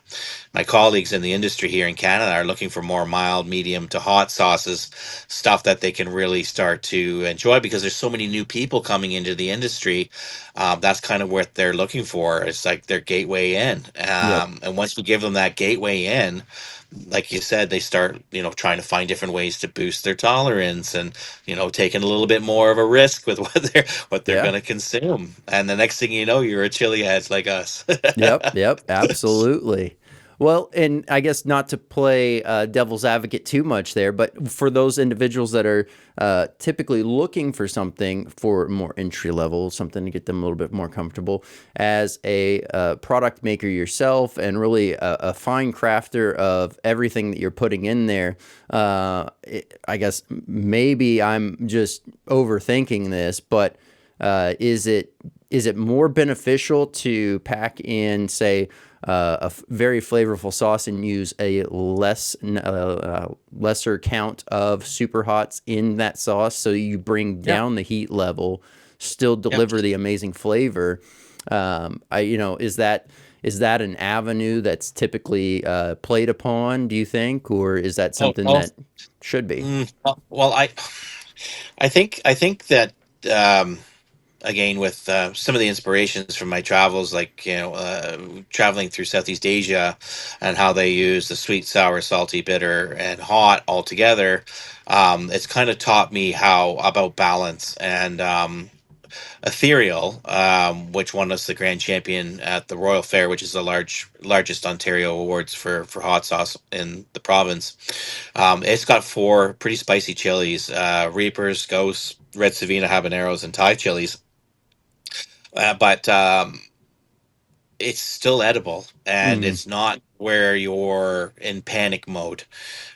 colleagues in the industry here in Canada, are looking for more mild, medium to hot sauces, stuff that they can really start to enjoy, because there's so many new people coming into the industry. That's kind of what they're looking for. It's like their gateway in. Yep. And once you give them that gateway in, like you said, they start, trying to find different ways to boost their tolerance, and, taking a little bit more of a risk with what they're Yeah. going to consume. And the next thing you know, you're a chili heads like us. Yep, yep, absolutely. Well, and I guess not to play devil's advocate too much there, but for those individuals that are typically looking for something for more entry level, something to get them a little bit more comfortable, as a product maker yourself and really a fine crafter of everything that you're putting in there, I guess maybe I'm just overthinking this, but is it more beneficial to pack in, say, very flavorful sauce and use a lesser count of super hots in that sauce, so you bring Yeah. down the heat level, still Yeah. deliver the amazing flavor? Is that an avenue that's typically played upon? Do you think, or is that Oh, something oh, that should be? well, I think that, um, again, with some of the inspirations from my travels, like, traveling through Southeast Asia, and how they use the sweet, sour, salty, bitter, and hot all together. It's kind of taught me how about balance, and Ethereal, which won us the grand champion at the Royal Fair, which is the largest Ontario awards for hot sauce in the province. It's got four pretty spicy chilies: Reapers, Ghosts, Red Savina habaneros, and Thai chilies. But it's still edible, and Mm, it's not where you're in panic mode.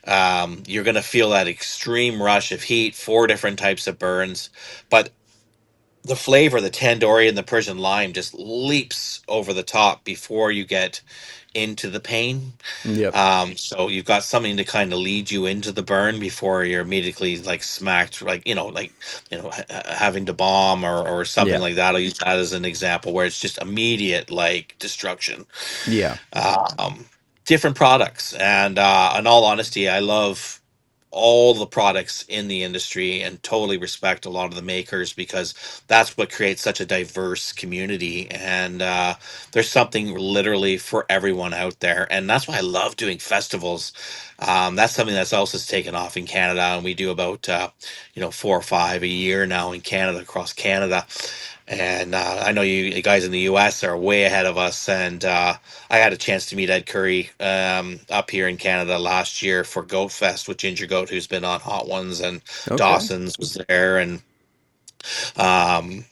You're going to feel that extreme rush of heat, four different types of burns, but the flavor, the tandoori and the Persian lime, just leaps over the top before you get into the pain. yep. So you've got something to kind of lead you into the burn before you're immediately like smacked, like, having to bomb, or something Yeah. like that. I'll use that as an example where it's just immediate like destruction. Yeah. Um, Different products, and in all honesty, I love. all the products in the industry and totally respect a lot of the makers because that's what creates such a diverse community. And there's something literally for everyone out there. And that's why I love doing festivals. That's something that's also taken off in Canada. And we do about, 4 or 5 a year now in Canada, across Canada. And I know you guys in the US are way ahead of us. And I had a chance to meet Ed Curry up here in Canada last year for Goat Fest with Ginger Goat, who's been on Hot Ones, and Okay. Dawson's was there, and um,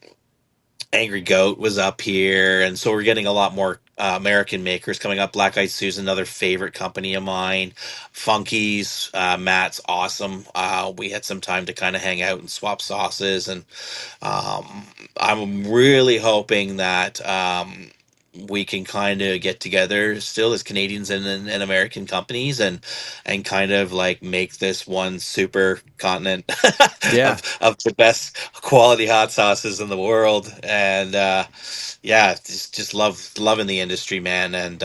Angry Goat was up here, and so we're getting a lot more American makers coming up. Black Eyed Sue's another favorite company of mine. Funky's, Matt's awesome. We had some time to kind of hang out and swap sauces, and um, I'm really hoping that we can kind of get together still as Canadians and American companies and kind of like make this one super continent Yeah. of the best quality hot sauces in the world. And yeah, just loving the industry, man, and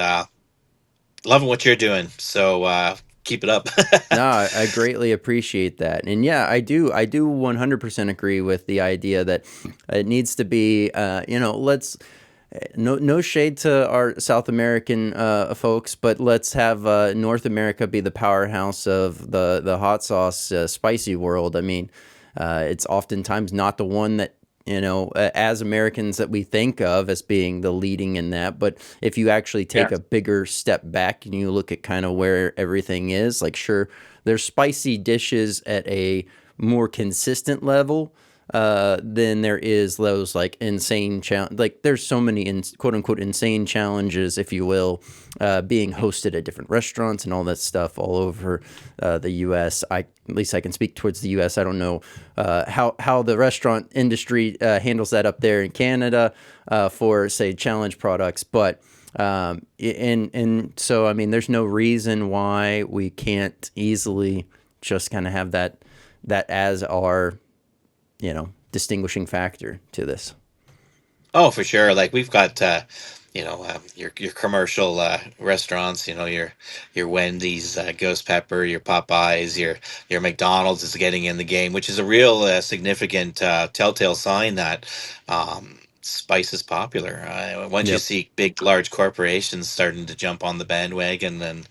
loving what you're doing. So keep it up. No, I greatly appreciate that. And yeah, I do 100% agree with the idea that it needs to be, let's, no shade to our South American folks, but let's have North America be the powerhouse of the hot sauce spicy world. I mean, it's oftentimes not the one that as Americans that we think of as being the leading in that. But if you actually Yeah. take a bigger step back and you look at kind of where everything is, like sure, there's spicy dishes at a more consistent level than there is those like insane challenge. Like there's so many quote unquote insane challenges, if you will, being hosted at different restaurants and all that stuff all over the U.S. At least I can speak towards the U.S. I don't know how the restaurant industry handles that up there in Canada for say challenge products, but and so I mean, there's no reason why we can't easily just kind of have that as our distinguishing factor to this. Oh, for sure. Like we've got, your commercial restaurants. Your Wendy's, Ghost Pepper, your Popeyes, your McDonald's is getting in the game, which is a real significant telltale sign that spice is popular. Once you Yep. see big, large corporations starting to jump on the bandwagon, and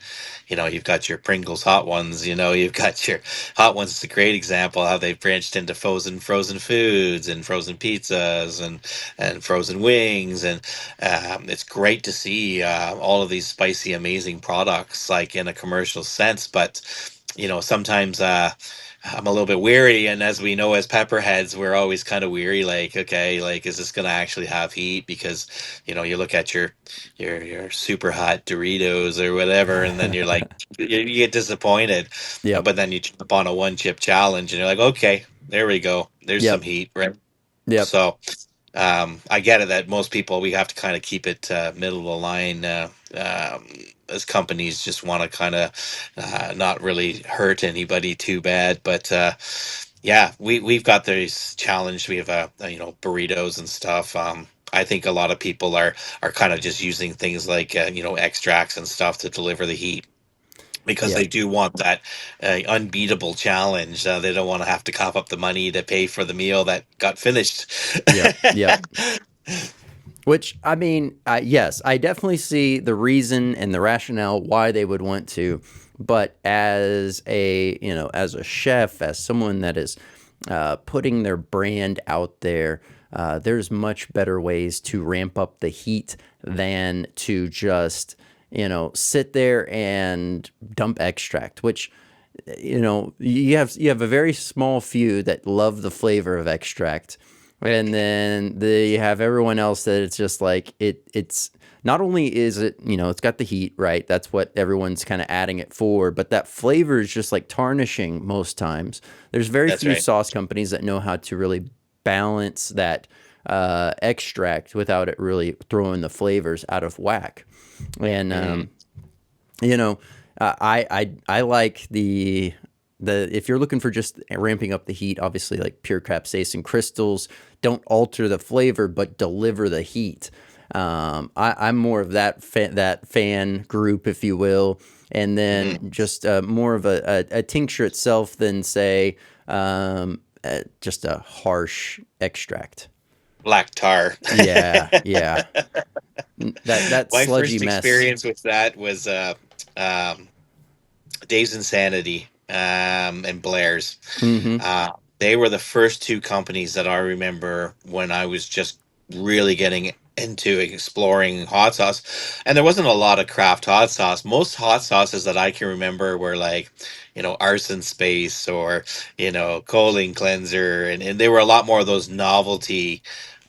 you've got your Pringles Hot Ones. You've got your Hot Ones. It's a great example how they've branched into frozen foods and frozen pizzas and frozen wings, and it's great to see all of these spicy, amazing products like in a commercial sense. But sometimes I'm a little bit weary, and as we know, as pepperheads, we're always kind of weary. Like, okay, like, is this gonna actually have heat? Because you look at your super hot Doritos or whatever, and then you're like, you get disappointed. Yep. But then you jump on a one chip challenge, and you're like, okay, there we go. There's some Yep. heat, right? Yep. So I get it that most people, we have to kind of keep it middle of the line, as companies just want to kind of not really hurt anybody too bad. But yeah, we've got these challenged. We have burritos and stuff. I think a lot of people are kind of just using things like extracts and stuff to deliver the heat because they Yep. do want that unbeatable challenge. They don't want to have to cough up the money to pay for the meal that got finished. Yep. Yep. Which I mean, yes, I definitely see the reason and the rationale why they would want to, but as as a chef, as someone that is putting their brand out there, there's much better ways to ramp up the heat than to just sit there and dump extract, which you have a very small few that love the flavor of extract, and then you have everyone else that it's just like it's not only is it it's got the heat, right? That's what everyone's kind of adding it for, but that flavor is just like tarnishing most times. There's very That's few right. sauce companies that know how to really balance that extract without it really throwing the flavors out of whack. And Hmm. you know, I like the if you're looking for just ramping up the heat, obviously like pure capsaicin crystals don't alter the flavor but deliver the heat. I'm more of that fan group, if you will. and then Hmm. just more of a tincture itself than say just a harsh extract. Black tar. Yeah, yeah. That My sludgy first mess. experience with that was um, Dave's Insanity and Blair's. Mm-hmm. Uh, they were the first two companies that I remember when I was just really getting into exploring hot sauce. And there wasn't a lot of craft hot sauce. Most hot sauces that I can remember were like, Arson Space or, Colon Cleanser. And there were a lot more of those novelty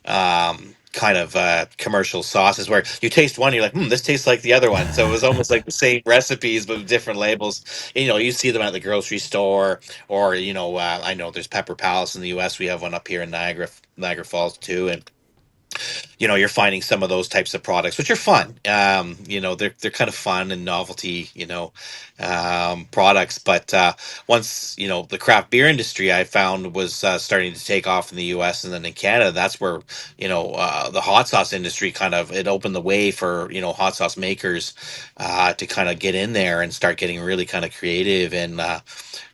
kind of commercial sauces where you taste one, you're like, this tastes like the other one. So it was almost like the same recipes but with different labels. And, you see them at the grocery store, or I know there's Pepper Palace in the U.S. We have one up here in Niagara Falls too, and you're finding some of those types of products, which are fun. They're kind of fun and novelty, products. But once the craft beer industry, I found was starting to take off in the U.S. and then in Canada, that's where the hot sauce industry it opened the way for hot sauce makers to kind of get in there and start getting really kind of creative and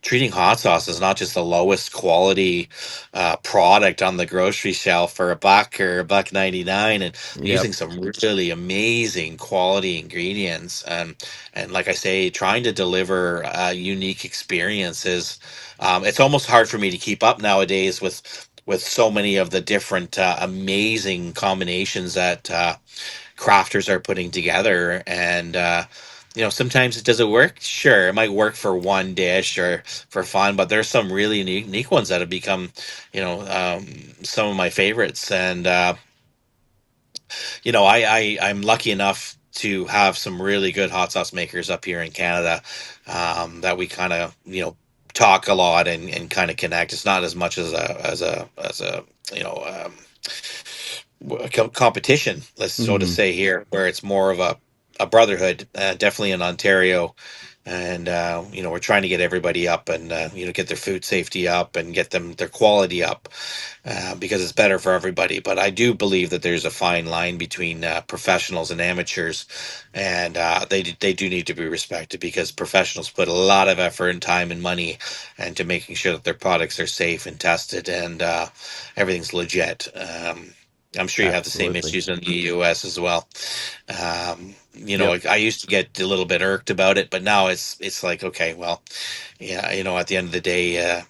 treating hot sauce as not just the lowest quality product on the grocery shelf for $1 or $1.99, and Yep. using some really amazing quality ingredients, and like I say, trying to deliver unique experiences. It's almost hard for me to keep up nowadays with so many of the different amazing combinations that crafters are putting together. And sometimes it doesn't work. Sure, it might work for one dish or for fun, but there's some really unique ones that have become some of my favorites. And I'm lucky enough to have some really good hot sauce makers up here in Canada, that we kind of talk a lot and kind of connect. It's not as much as a you know um, competition, let's so to Mm-hmm. say here, where it's more of a brotherhood, definitely in Ontario. And we're trying to get everybody up and get their food safety up and get them their quality up, because it's better for everybody. But I do believe that there's a fine line between professionals and amateurs, and they do need to be respected, because professionals put a lot of effort and time and money into making sure that their products are safe and tested, and everything's legit. I'm sure you have the same Absolutely. issues in the US as well. Yep. I used to get a little bit irked about it, but now it's like, okay, well, yeah, at the end of the day,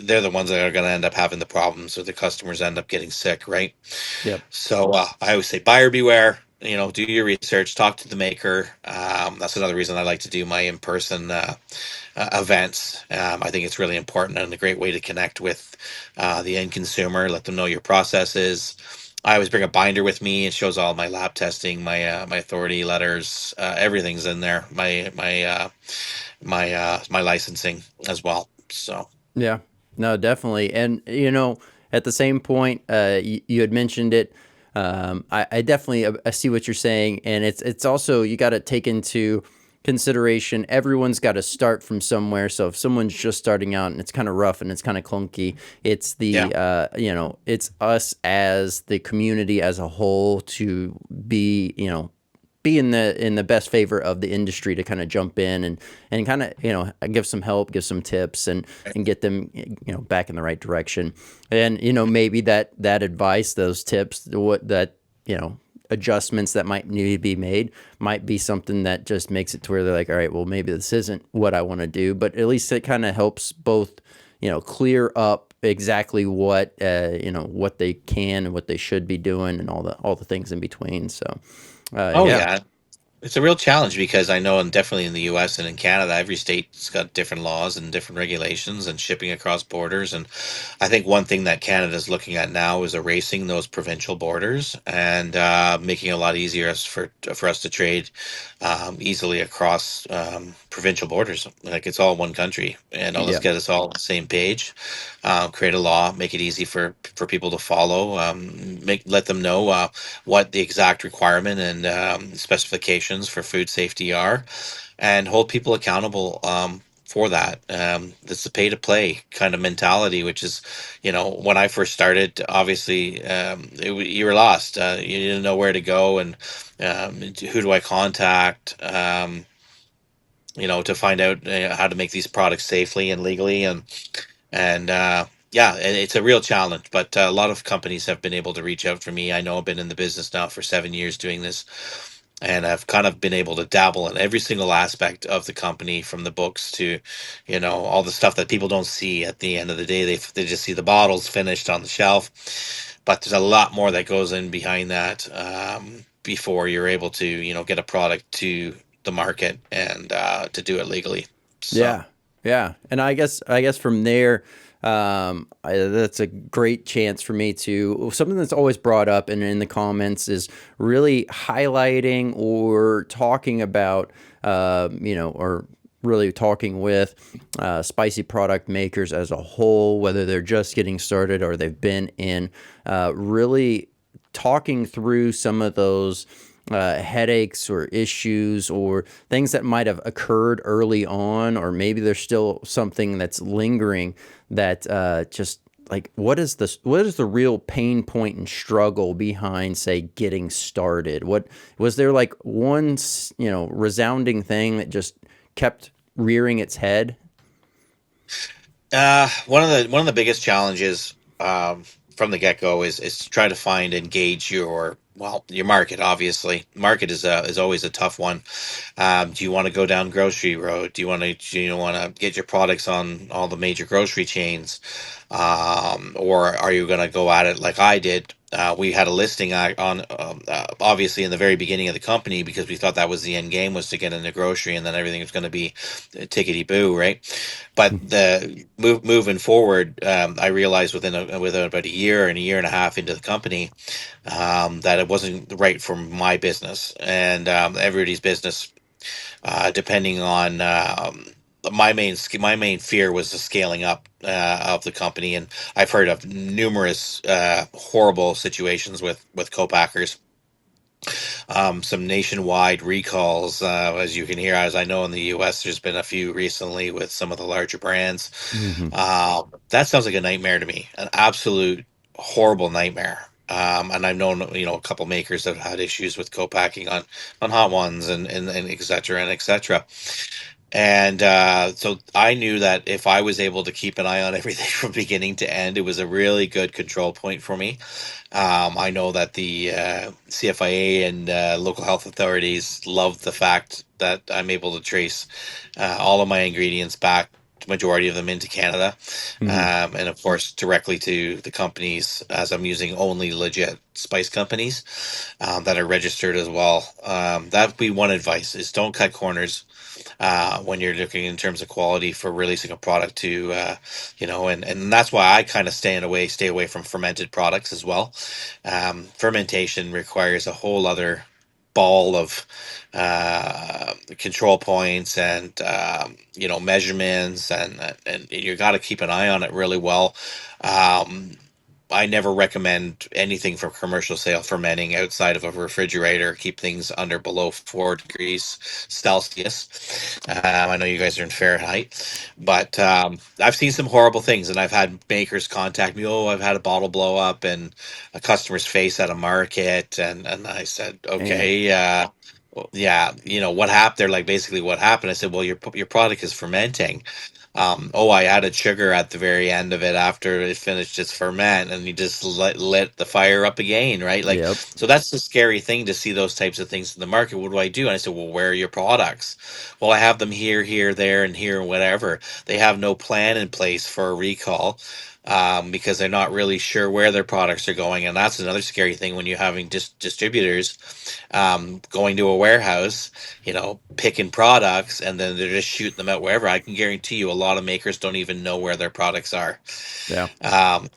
they're the ones that are going to end up having the problems, or the customers end up getting sick, right? Yep. So I always say, buyer beware. Do your research, talk to the maker. That's another reason I like to do my in-person events. I think it's really important and a great way to connect with the end consumer, let them know your process is. I always bring a binder with me. It shows all my lab testing, my authority letters, everything's in there. My licensing as well. So Yeah, no, definitely. And, at the same point, you had mentioned it. I definitely I see what you're saying. And it's also, you got to take into consideration, everyone's got to start from somewhere. So if someone's just starting out and it's kind of rough and it's kind of clunky, it's yeah. it's us as the community as a whole to be, be in the best favor of the industry to kind of jump in and kind of give some help, give some tips, and get them back in the right direction. And maybe that advice, those tips, what that adjustments that might need to be made might be something that just makes it to where they're like, all right, well, maybe this isn't what I want to do, but at least it kind of helps both clear up exactly what what they can and what they should be doing and all the things in between. So Oh yeah. yeah. It's a real challenge, because I know, and definitely in the U.S. and in Canada, every state's got different laws and different regulations and shipping across borders. And I think one thing that Canada is looking at now is erasing those provincial borders and making it a lot easier for us to trade easily across provincial borders. Like, it's all one country, and let's Yeah. get us all on the same page. Create a law, make it easy for people to follow. Let them know what the exact requirement and specifications for food safety are, and hold people accountable for that. It's a pay to play kind of mentality, which is, when I first started, obviously, you were lost. You didn't know where to go, and who do I contact. to find out how to make these products safely and legally, and yeah, it's a real challenge. But a lot of companies have been able to reach out for me. I know I've been in the business now for 7 years doing this, and I've kind of been able to dabble in every single aspect of the company, from the books to, all the stuff that people don't see at the end of the day. They just see the bottles finished on the shelf, but there's a lot more that goes in behind that, before you're able to, get a product to the market and to do it legally. So. Yeah, yeah, and I guess from there, that's a great chance for me to something that's always brought up and in the comments is really highlighting or talking about, or really talking with spicy product makers as a whole, whether they're just getting started or they've been in, really talking through some of those headaches or issues or things that might have occurred early on, or maybe there's still something that's lingering that just like what is the real pain point and struggle behind, say, getting started? What was there, like, one resounding thing that just kept rearing its head? One of the biggest challenges, from the get go, is to try to find and gauge your market. Obviously, market is always a tough one. Do you want to go down grocery road? Do you want to get your products on all the major grocery chains, or are you going to go at it like I did? We had a listing on, obviously, in the very beginning of the company, because we thought that was the end game, was to get into grocery, and then everything was going to be tickety boo, right? But the moving forward, I realized within about a year and a half into the company, that it wasn't right for my business and, everybody's business, depending on, my main fear was the scaling up, of the company. And I've heard of numerous, horrible situations with co-packers, some nationwide recalls, as you can hear. As I know, in the US, there's been a few recently with some of the larger brands. Hmm. That sounds like a nightmare to me, an absolute horrible nightmare. And I've known, a couple makers that have had issues with co-packing on hot ones, and et cetera, and et cetera. And so I knew that if I was able to keep an eye on everything from beginning to end, it was a really good control point for me. I know that the CFIA and local health authorities love the fact that I'm able to trace all of my ingredients back, the majority of them, into Canada, Hmm. and of course directly to the companies, as I'm using only legit spice companies, that are registered as well. That would be one advice: is don't cut corners, when you're looking in terms of quality for releasing a product to, and that's why I kind of stay away from fermented products as well. Fermentation requires a whole other ball of control points and, measurements, and you got to keep an eye on it really well. Um, I never recommend anything for commercial sale fermenting outside of a refrigerator. Keep things under below 4 degrees Celsius. I know you guys are in Fahrenheit, but I've seen some horrible things, and I've had makers contact me. Oh, I've had a bottle blow up in a customer's face at a market, and I said, Man. okay, well, yeah, what happened? They're like, basically, what happened? I said, well, your product is fermenting. Oh, I added sugar at the very end of it after it finished its ferment, and you just lit the fire up again, right? Like, Yep. so that's the scary thing, to see those types of things in the market. What do I do? And I said, well, where are your products? Well, I have them here, here, there, and here, and whatever. They have no plan in place for a recall. Because they're not really sure where their products are going, and that's another scary thing when you're having distributors, going to a warehouse, picking products, and then they're just shooting them out wherever. I can guarantee you a lot of makers don't even know where their products are. Yeah.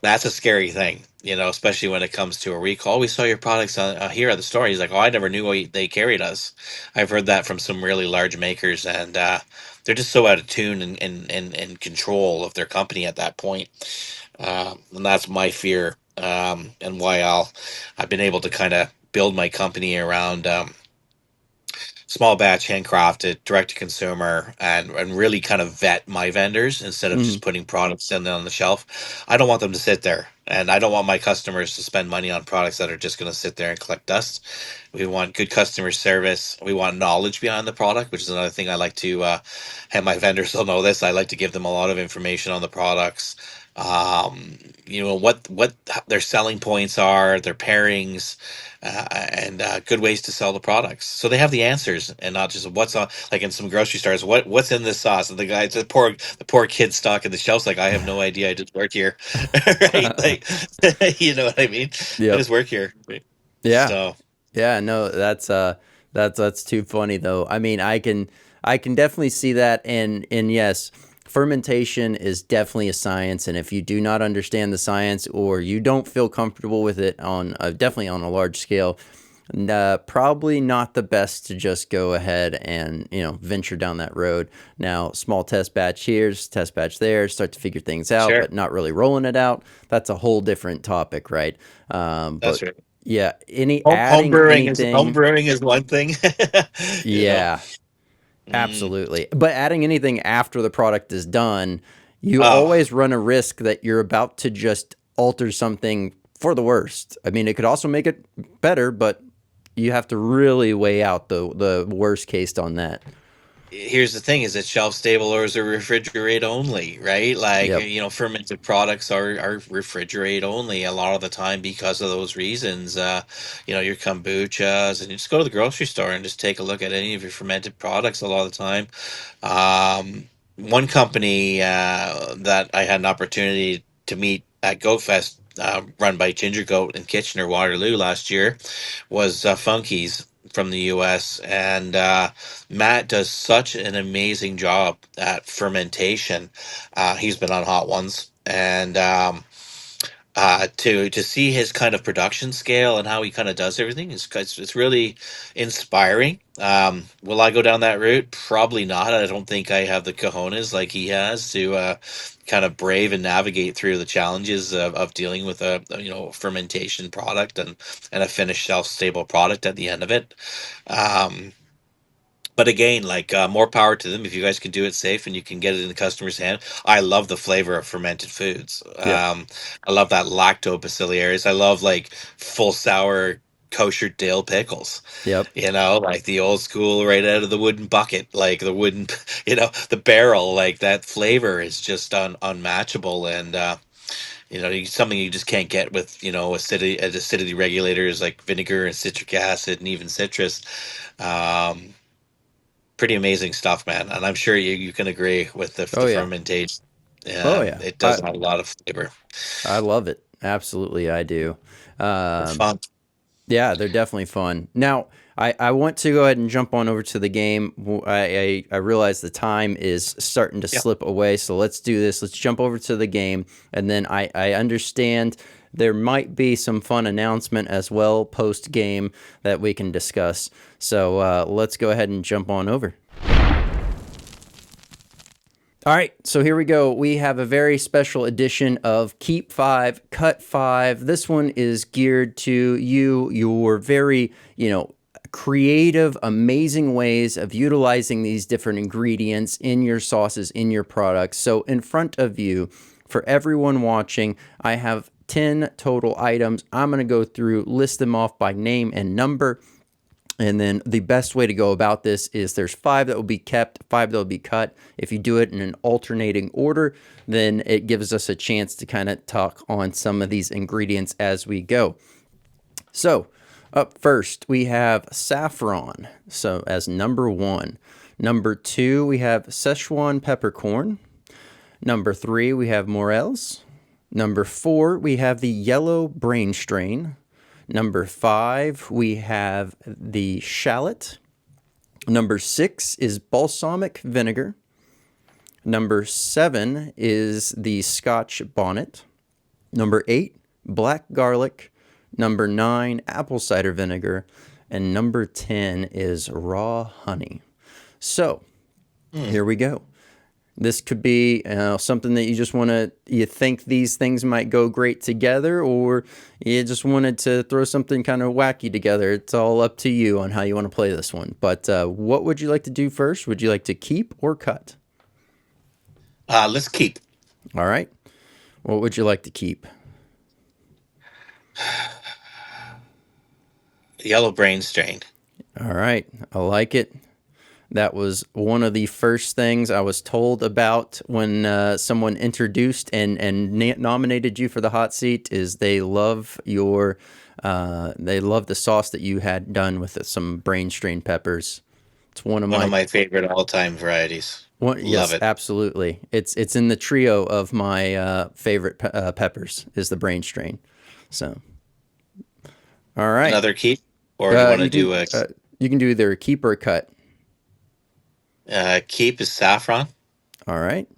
That's a scary thing, especially when it comes to a recall. We saw your products here at the store. He's like, oh, I never knew they carried us. I've heard that from some really large makers, and they're just so out of tune and control of their company at that point. And that's my fear, and why I've been able to kind of build my company around, small batch, handcrafted, direct to consumer, and really kind of vet my vendors instead of Hmm. just putting products in on the shelf. I don't want them to sit there, and I don't want my customers to spend money on products that are just going to sit there and collect dust. We want good customer service. We want knowledge behind the product, which is another thing I like to have my vendors. Will know this. I like to give them a lot of information on the products. What their selling points are, their pairings, and good ways to sell the products, so they have the answers and not just what's on. Like in some grocery stores, what's in this sauce? And the poor kid stocking the shelves, like I have no idea. I just work here, right? Like, you know what I mean? I Yep. just work here, right? Yeah. So Yeah, no, that's too funny though. I mean, I can definitely see that, and yes, fermentation is definitely a science, and if you do not understand the science or you don't feel comfortable with it on definitely on a large scale, probably not the best to just go ahead and venture down that road. Now, small test batch here, test batch there, start to figure things out, sure, but not really rolling it out. That's a whole different topic, right? that's But right. yeah, any Home adding home anything, brewing is one thing, you know. yeah, Mm. absolutely. But adding anything after the product is done, you Oh, always run a risk that you're about to just alter something for the worst. I mean, it could also make it better, but you have to really weigh out the worst case on that. here's the thing: is it shelf stable or is it refrigerate only? Right? Like, Yep. fermented products are refrigerate only a lot of the time because of those reasons. Your kombuchas, and you just go to the grocery store and just take a look at any of your fermented products. A lot of the time, one company that I had an opportunity to meet at Goat Fest, run by Ginger Goat in Kitchener, Waterloo last year, was Funky's from the US. And Matt does such an amazing job at fermentation. He's been on Hot Ones. And to see his kind of production scale and how he kind of does everything is it's really inspiring. Will I go down that route? Probably not. I don't think I have the cojones like he has to kind of brave and navigate through the challenges of dealing with a fermentation product and a finished shelf stable product at the end of it. Um, but again, like, more power to them if you guys can do it safe and you can get it in the customer's hand. I love the flavor of fermented foods. Yep. I love that lactobacillus. I love like full sour kosher dill pickles. Yep. Like the old school right out of the wooden bucket, like the wooden, the barrel. Like that flavor is just unmatchable, and something you just can't get with acidity regulators like vinegar and citric acid and even citrus. Um, Pretty amazing stuff, man. And I'm sure you can agree with the Oh yeah. fermentation. Oh yeah. It does I have a lot of flavor. I love it. Absolutely, I do. They're Um, fun. Yeah, they're definitely fun. Now, I want to go ahead and jump on over to the game. I realize the time is starting to Yeah. slip away, so let's do this. Let's jump over to the game, and then I understand there might be some fun announcement as well post game that we can discuss. So let's go ahead and jump on over. All right, so here we go. We have a very special edition of Keep 5, Cut 5. This one is geared to you, your very, creative, amazing ways of utilizing these different ingredients in your sauces, in your products. So, in front of you, for everyone watching, I have 10 total items. I'm going to go through, list them off by name and number. And then the best way to go about this is there's 5 that will be kept, 5 that will be cut. If you do it in an alternating order, then it gives us a chance to kind of talk on some of these ingredients as we go. So, up first, we have saffron, so as number 1. Number 2, we have Szechuan peppercorn. Number 3, we have morels. Number 4, we have the yellow brain strain. Number 5, we have the shallot. Number 6 is balsamic vinegar. Number 7 is the Scotch bonnet. Number 8, black garlic. Number 9, apple cider vinegar. And number 10 is raw honey. So, Hmm. here we go. This could be something that you just want to, you think these things might go great together, or you just wanted to throw something kind of wacky together. It's all up to you on how you want to play this one. But what would you like to do first? Would you like to keep or cut? Let's keep All right. What would you like to keep? yellow brain strain. All right. I like it. That was one of the first things I was told about when someone introduced and nominated you for the hot seat. Is they love they love the sauce that you had done with some brain strain peppers. It's one of One of my my favorite all-time varieties. one. Love Yes, it. absolutely. It's in the trio of my favorite peppers is the brain strain. So all right, Another keep, or do you want to you can do a you can do either a keep or a cut. keep is saffron. All right,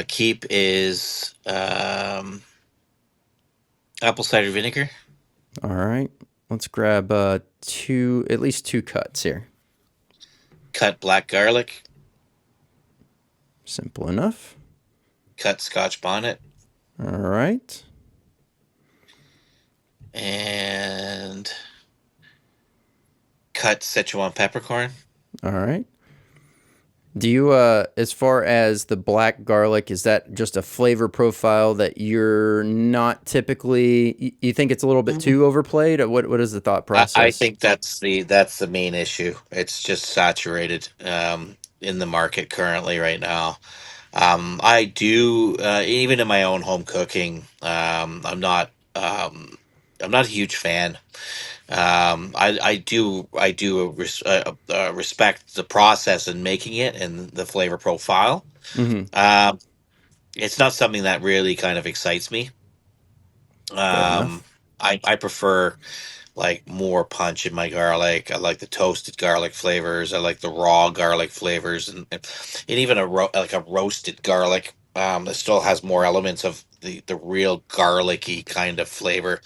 Keep is apple cider vinegar. all right. Let's grab at least two cuts here. Cut black garlic. Simple enough. Cut scotch bonnet. All right. And cut Szechuan peppercorn. All right. Do you, as far as the black garlic, is that just a flavor profile that you're not typically, you think it's a little bit Mhm. too overplayed? Or what is the thought I process? think that's the main issue. It's just saturated in the market currently right now. I do even in my own home cooking. I'm not a huge fan. I do respect the process in making it and the flavor profile. Mm-hmm. Um, it's not something that really kind of excites me. Fair Um, enough. I prefer like more punch in my garlic. I like the toasted garlic flavors. I like the raw garlic flavors, and even like a roasted garlic that still has more elements of the real garlicky kind of flavor.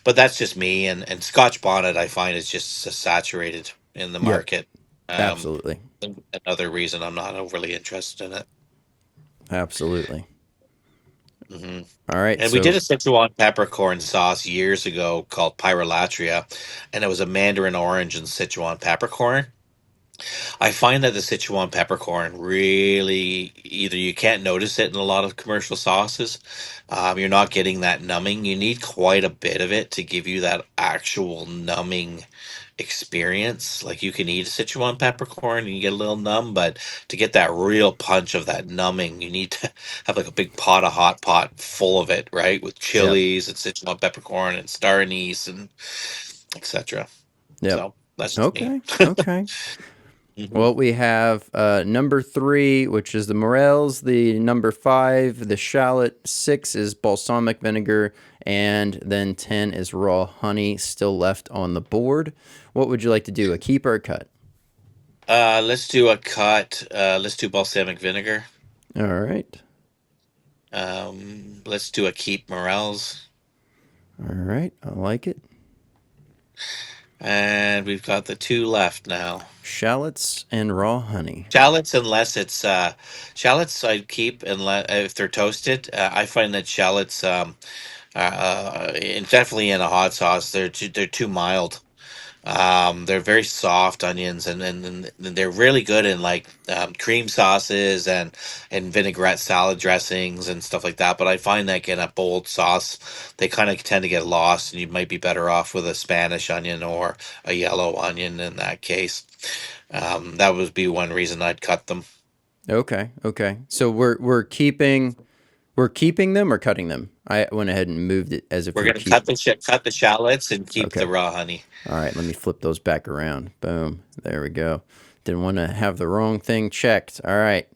But that's just me. And Scotch bonnet, I find, is just saturated in the Yep. market. Um, Absolutely. Another reason I'm not overly interested in it. Absolutely. Hmm. All right. And we did So, a Szechuan peppercorn sauce years ago called Pyrolatria, and it was a mandarin orange and Szechuan peppercorn. I find that the Sichuan peppercorn really either you can't notice it in a lot of commercial sauces. You're not getting that numbing. You need quite a bit of it to give you that actual numbing experience. Like you can eat a Sichuan peppercorn and you get a little numb, but to get that real punch of that numbing, you need to have like a big pot of hot pot full of it, right? With yep. chilies and Sichuan peppercorn and star anise and etc. Yep. So that's just me. Okay. Okay. Hmm. Well, we have number three, which is the morels. The number five, the shallot. Six is balsamic vinegar. And then 10 is raw honey still left on the board. What would you like to do? A keep or a cut? Let's do a cut. Let's do balsamic vinegar. All right. Let's do a keep morels. All right. I like it. And we've got the two left now. Shallots and raw honey. Shallots, unless it's shallots, I'd keep unless if they're toasted. I find that shallots, definitely in a hot sauce, they're too mild. They're very soft onions, and they're really good in like cream sauces and vinaigrette salad dressings and stuff like that. But I find that in a bold sauce, they kind of tend to get lost, and you might be better off with a Spanish onion or a yellow onion in that case. That would be one reason I'd cut them. Okay. Okay. So we're keeping them or cutting them. I went ahead and moved it as if We're we're gonna keep. cut the shallots and keep the Okay. raw honey. All right, let me flip those back around. Boom. There we go. Didn't want to have the wrong thing checked. All right.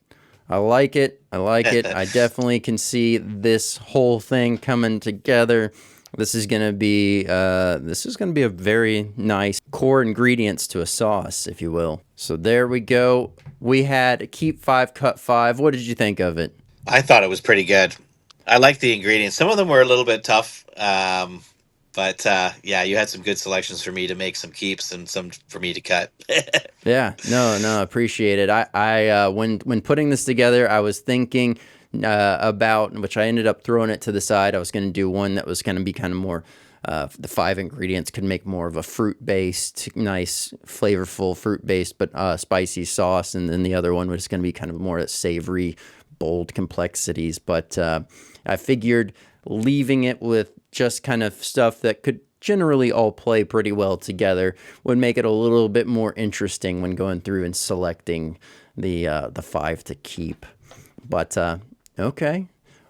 I like it. I like it. I definitely can see this whole thing coming together. This is gonna be a very nice core ingredients to a sauce, if you will. So there we go. We had keep five, cut five. What did you think of it? I thought it was pretty good. I like the ingredients. Some of them were a little bit tough. But yeah, you had some good selections for me to make some keeps and some for me to cut. Yeah, no, no, appreciate it. When putting this together, I was thinking about, which I ended up throwing it to the side. I was going to do one that was going to be kind of more, the 5 ingredients could make more of a fruit-based, nice, flavorful fruit-based, but spicy sauce, and then the other one was going to be kind of more savory, bold complexities. But I figured leaving it with just kind of stuff that could generally all play pretty well together would make it a little bit more interesting when going through and selecting the 5 to keep. But okay,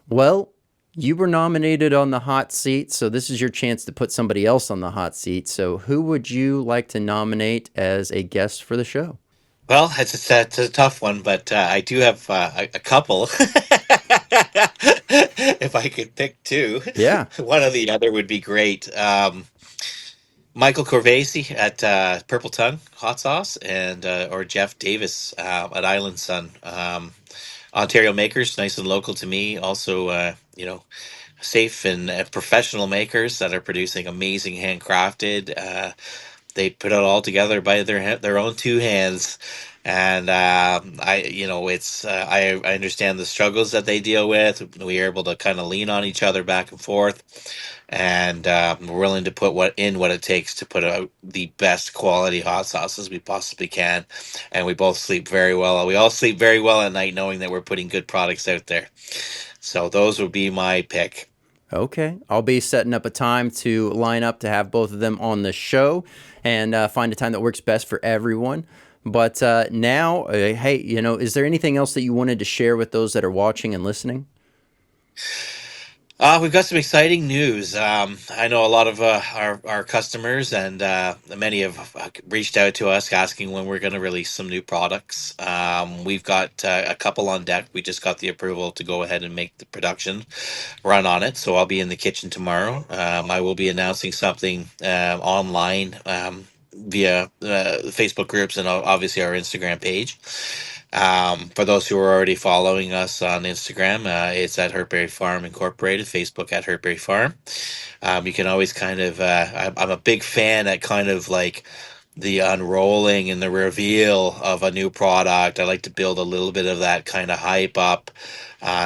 well, you were nominated on the hot seat, so this is your chance to put somebody else on the hot seat. So who would you like to nominate as a guest for the show? Well, it's a tough one, but I do have a couple. If I could pick two, Yeah. one or the other would be great. Michael Corvasi at Purple Tongue Hot Sauce, and or Jeff Davis at Island Sun. Ontario makers, nice and local to me. Also, safe and professional makers that are producing amazing handcrafted. They put it all together by their own two hands, and it's I understand the struggles that they deal with. We are able to kind of lean on each other back and forth, and we're willing to put what it takes to put out the best quality hot sauces we possibly can. And we both sleep very well. We all sleep very well at night, knowing that we're putting good products out there. So those would be my pick. Okay. I'll be setting up a time to line up to have both of them on the show and find a time that works best for everyone. But now, hey, is there anything else that you wanted to share with those that are watching and listening? We've got some exciting news. I know a lot of our customers and many have reached out to us asking when we're going to release some new products. We've got a couple on deck. We just got the approval to go ahead and make the production run on it. So I'll be in the kitchen tomorrow. I will be announcing something online via Facebook groups and obviously our Instagram page. For those who are already following us on Instagram, it's at Hurtberry Farm Incorporated, Facebook at Hurtberry Farm. You can always kind of, I'm a big fan at kind of like the unrolling and the reveal of a new product. I like to build a little bit of that kind of hype up.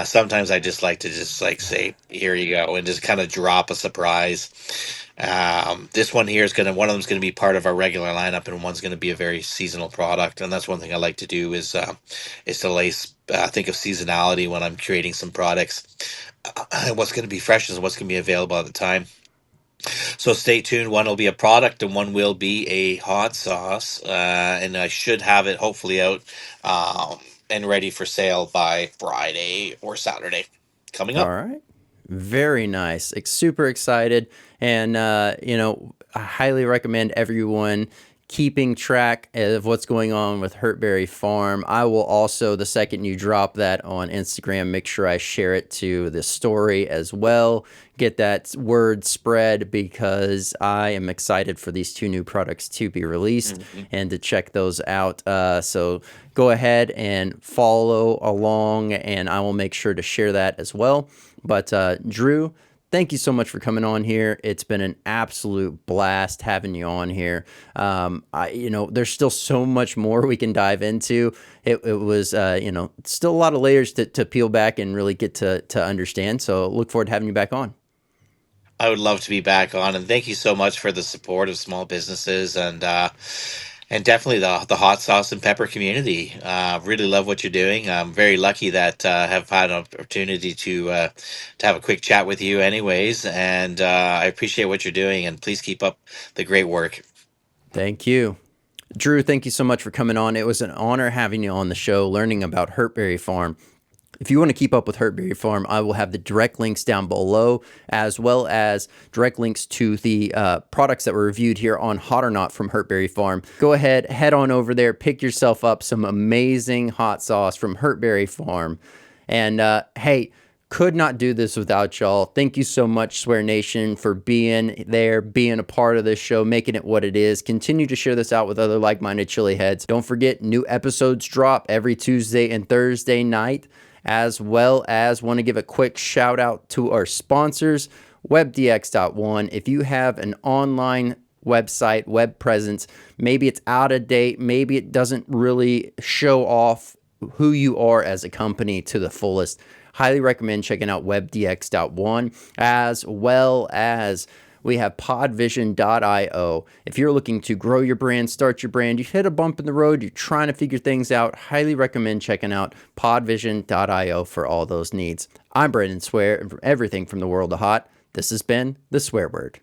Sometimes I just like to just like say, here you go, and just kind of drop a surprise. This one here is one of them is gonna be part of our regular lineup, and one's gonna be a very seasonal product. And that's one thing I like to do is to think of seasonality when I'm creating some products. What's gonna be fresh and what's gonna be available at the time. So stay tuned. One will be a product, and one will be a hot sauce. And I should have it hopefully out and ready for sale by Friday or Saturday coming All up. right. Very nice. Super excited. And, I highly recommend everyone keeping track of what's going on with Hurtberry Farm. I will also, the second you drop that on Instagram, make sure I share it to the story as well. Get that word spread because I am excited for these 2 new products to be released and to check those out. So go ahead and follow along, and I will make sure to share that as well. But Drew, thank you so much for coming on here. It's been an absolute blast having you on here. There's still so much more we can dive into. It was, still a lot of layers to peel back and really get to understand. So look forward to having you back on. I would love to be back on, and thank you so much for the support of small businesses and definitely the hot sauce and pepper community. Really love what you're doing. I'm very lucky that have had an opportunity to have a quick chat with you, anyways. And I appreciate what you're doing, and please keep up the great work. Thank you. Drew, thank you so much for coming on. It was an honor having you on the show, learning about Hurtberry Farm. If you want to keep up with Hurtberry Farm, I will have the direct links down below, as well as direct links to the products that were reviewed here on Hot or Not from Hurtberry Farm. Go ahead, head on over there, pick yourself up some amazing hot sauce from Hurtberry Farm. And hey, could not do this without y'all. Thank you so much, Swear Nation, for being there, being a part of this show, making it what it is. Continue to share this out with other like-minded chili heads. Don't forget, new episodes drop every Tuesday and Thursday night, as well as want to give a quick shout out to our sponsors. webdx.one. If you have an online website, web presence, maybe it's out of date, maybe it doesn't really show off who you are as a company to the fullest, highly recommend checking out webdx.one, as well as we have podvision.io. If you're looking to grow your brand, start your brand, you hit a bump in the road, you're trying to figure things out, highly recommend checking out podvision.io for all those needs. I'm Brandon Swear, and for everything from the world of hot, this has been The Swear Word.